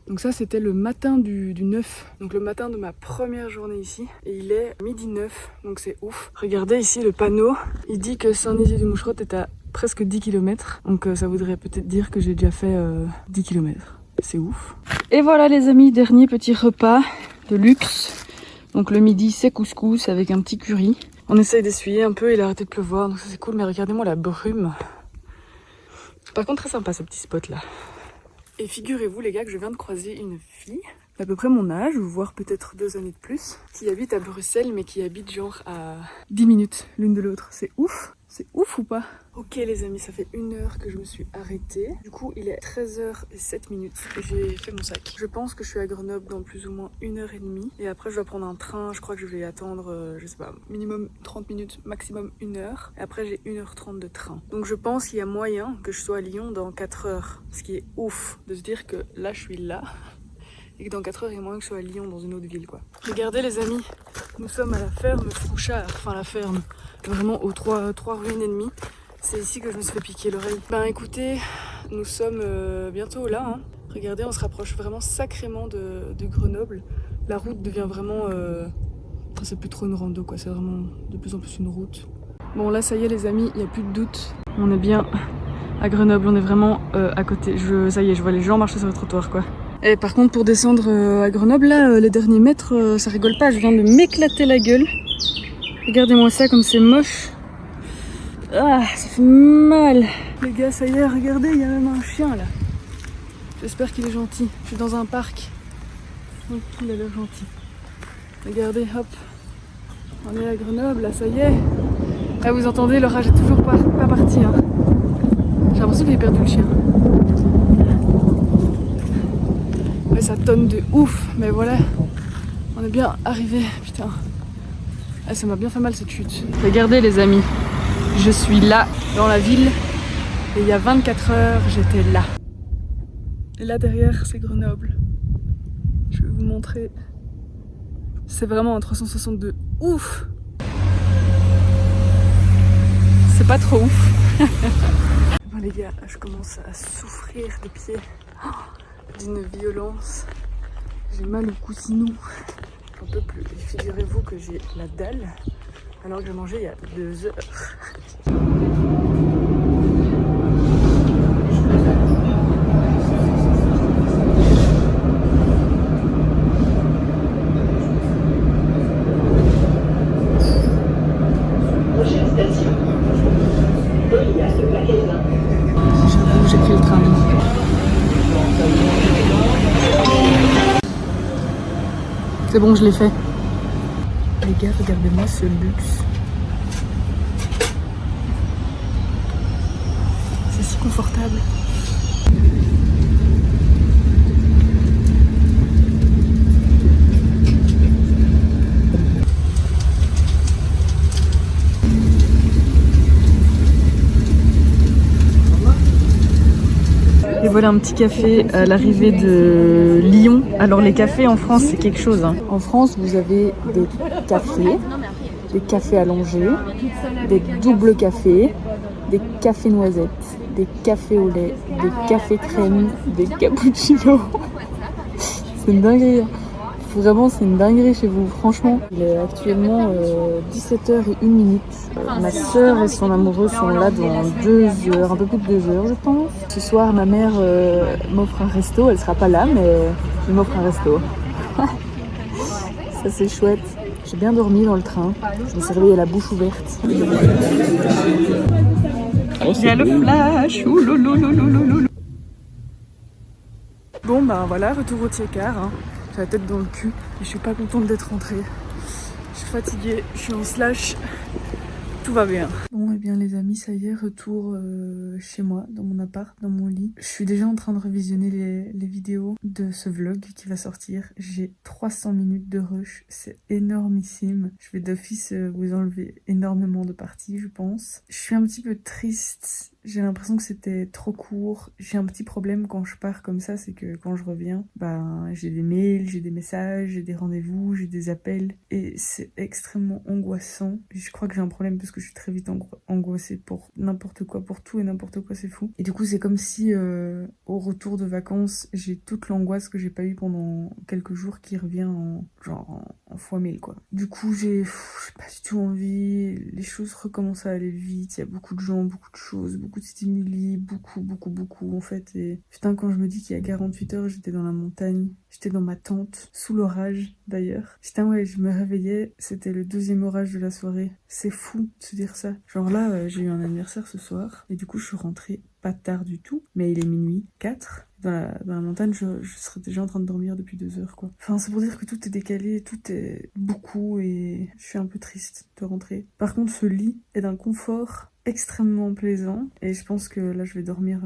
Donc ça c'était le matin du 9, donc le matin de ma première journée ici. Et il est 12h09, donc c'est ouf. Regardez ici le panneau, il dit que Saint-Nizier-du-Moucherotte est à presque 10 km. Donc ça voudrait peut-être dire que j'ai déjà fait 10 km. C'est ouf. Et voilà les amis, dernier petit repas de luxe. Donc le midi c'est couscous avec un petit curry. On essaye d'essuyer un peu, il a arrêté de pleuvoir, donc ça c'est cool. Mais regardez-moi la brume. Par contre très sympa ce petit spot là. Et figurez-vous les gars que je viens de croiser une fille d'à peu près mon âge, voire peut-être 2 années de plus, qui habite à Bruxelles mais qui habite genre à 10 minutes l'une de l'autre. C'est ouf. C'est ouf ou pas? Ok les amis, ça fait 1 heure que je me suis arrêtée. Du coup il est 13h07 et j'ai fait mon sac. Je pense que je suis à Grenoble dans plus ou moins 1h30. Et après je dois prendre un train, je crois que je vais attendre, je sais pas, minimum 30 minutes, maximum 1 heure. Et après j'ai 1h30 de train. Donc je pense qu'il y a moyen que je sois à Lyon dans 4 heures. Ce qui est ouf de se dire que là je suis là. Et que dans 4 heures il y a moyen que je sois à Lyon dans une autre ville quoi. Regardez les amis, nous sommes à la ferme Frouchard, enfin la ferme. Vraiment aux 3 ruines et demie. C'est ici que je me suis fait piquer l'oreille. Ben écoutez, nous sommes bientôt là. Hein. Regardez, on se rapproche vraiment sacrément de Grenoble. La route devient vraiment... Enfin, c'est plus trop une rando quoi, c'est vraiment de plus en plus une route. Bon là ça y est les amis, il n'y a plus de doute. On est bien à Grenoble, on est vraiment à côté. Ça y est, je vois les gens marcher sur le trottoir quoi. Et par contre pour descendre à Grenoble, là, les derniers mètres, ça rigole pas. Je viens de m'éclater la gueule. Regardez-moi ça comme c'est moche. Ah, ça fait mal. Les gars, ça y est, regardez, il y a même un chien là. J'espère qu'il est gentil. Je suis dans un parc. Oui, il a l'air gentil. Regardez, hop. On est à Grenoble, là, ça y est. Là, vous entendez, l'orage est toujours pas parti. Hein. J'ai l'impression qu'il a perdu le chien. Ouais, ça tonne de ouf, mais voilà. On est bien arrivé, putain. Ah, ça m'a bien fait mal cette chute. Regardez les amis, je suis là dans la ville et il y a 24 heures j'étais là. Et là derrière c'est Grenoble. Je vais vous montrer. C'est vraiment un 360 de ouf. C'est pas trop ouf. Bon les gars, je commence à souffrir des pieds d'une violence. J'ai mal au coussinou. Un peu plus. Et figurez-vous que j'ai la dalle alors que j'ai mangé il y a 2 heures. Prochaine station, Goliath de Magasin. J'avoue, j'ai pris le train. C'est bon, je l'ai fait. Les gars, regardez-moi ce luxe. C'est si confortable. volé un petit café à l'arrivée de Lyon. Alors les cafés en France, c'est quelque chose. Hein. En France, vous avez des cafés allongés, des doubles cafés, des cafés noisettes, des cafés au lait, des cafés crème, des cappuccinos. C'est une dinguerie. Vraiment, c'est une dinguerie chez vous, franchement. Il est actuellement 17h01. Ma soeur et son amoureux sont là dans 2 heures, un peu plus de 2 heures, je pense. Ce soir, ma mère m'offre un resto. Elle sera pas là, mais elle m'offre un resto. Ça, c'est chouette. J'ai bien dormi dans le train. Je me suis réveillée à la bouche ouverte. Il y a le flash. Bon, ben voilà, retour au Tiécar. Hein. J'ai la tête dans le cul et je suis pas contente d'être rentrée. Je suis fatiguée, je suis en slash. Tout va bien. Bon, et bien les amis, ça y est, retour chez moi, dans mon appart, dans mon lit. Je suis déjà en train de revisionner les vidéos de ce vlog qui va sortir. J'ai 300 minutes de rush, c'est énormissime. Je vais d'office vous enlever énormément de parties, je pense. Je suis un petit peu triste. J'ai l'impression que c'était trop court. J'ai un petit problème quand je pars comme ça, c'est que quand je reviens, ben j'ai des mails, j'ai des messages, j'ai des rendez-vous, j'ai des appels et c'est extrêmement angoissant. Je crois que j'ai un problème parce que je suis très vite angoissée pour n'importe quoi, pour tout et n'importe quoi, c'est fou. Et du coup, c'est comme si au retour de vacances, j'ai toute l'angoisse que j'ai pas eue pendant quelques jours qui revient en fois 1000 quoi. Du coup, j'ai pas du tout envie, les choses recommencent à aller vite, il y a beaucoup de gens, beaucoup de choses, beaucoup de stimuli, beaucoup en fait. Et putain, quand je me dis qu'il y a 48 heures, j'étais dans la montagne, j'étais dans ma tente, sous l'orage d'ailleurs. Putain ouais, je me réveillais, c'était le 2e orage de la soirée. C'est fou de se dire ça. Genre là, j'ai eu un anniversaire ce soir, et du coup je suis rentrée pas tard du tout, mais il est minuit 4. Dans la montagne, je serais déjà en train de dormir depuis 2 heures, quoi. Enfin, c'est pour dire que tout est décalé, tout est beaucoup, et je suis un peu triste de rentrer. Par contre, ce lit est d'un confort extrêmement plaisant, et je pense que là, je vais dormir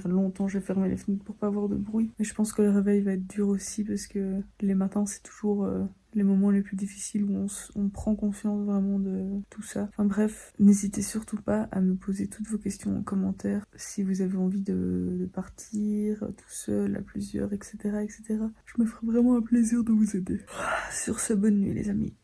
longtemps, je vais fermer les fenêtres pour pas avoir de bruit. Et je pense que le réveil va être dur aussi, parce que les matins, c'est toujours les moments les plus difficiles où on prend conscience vraiment de tout ça. Enfin bref, n'hésitez surtout pas à me poser toutes vos questions en commentaire. Si vous avez envie de partir tout seul, à plusieurs, etc., etc. Je me ferai vraiment un plaisir de vous aider. Sur ce, bonne nuit les amis.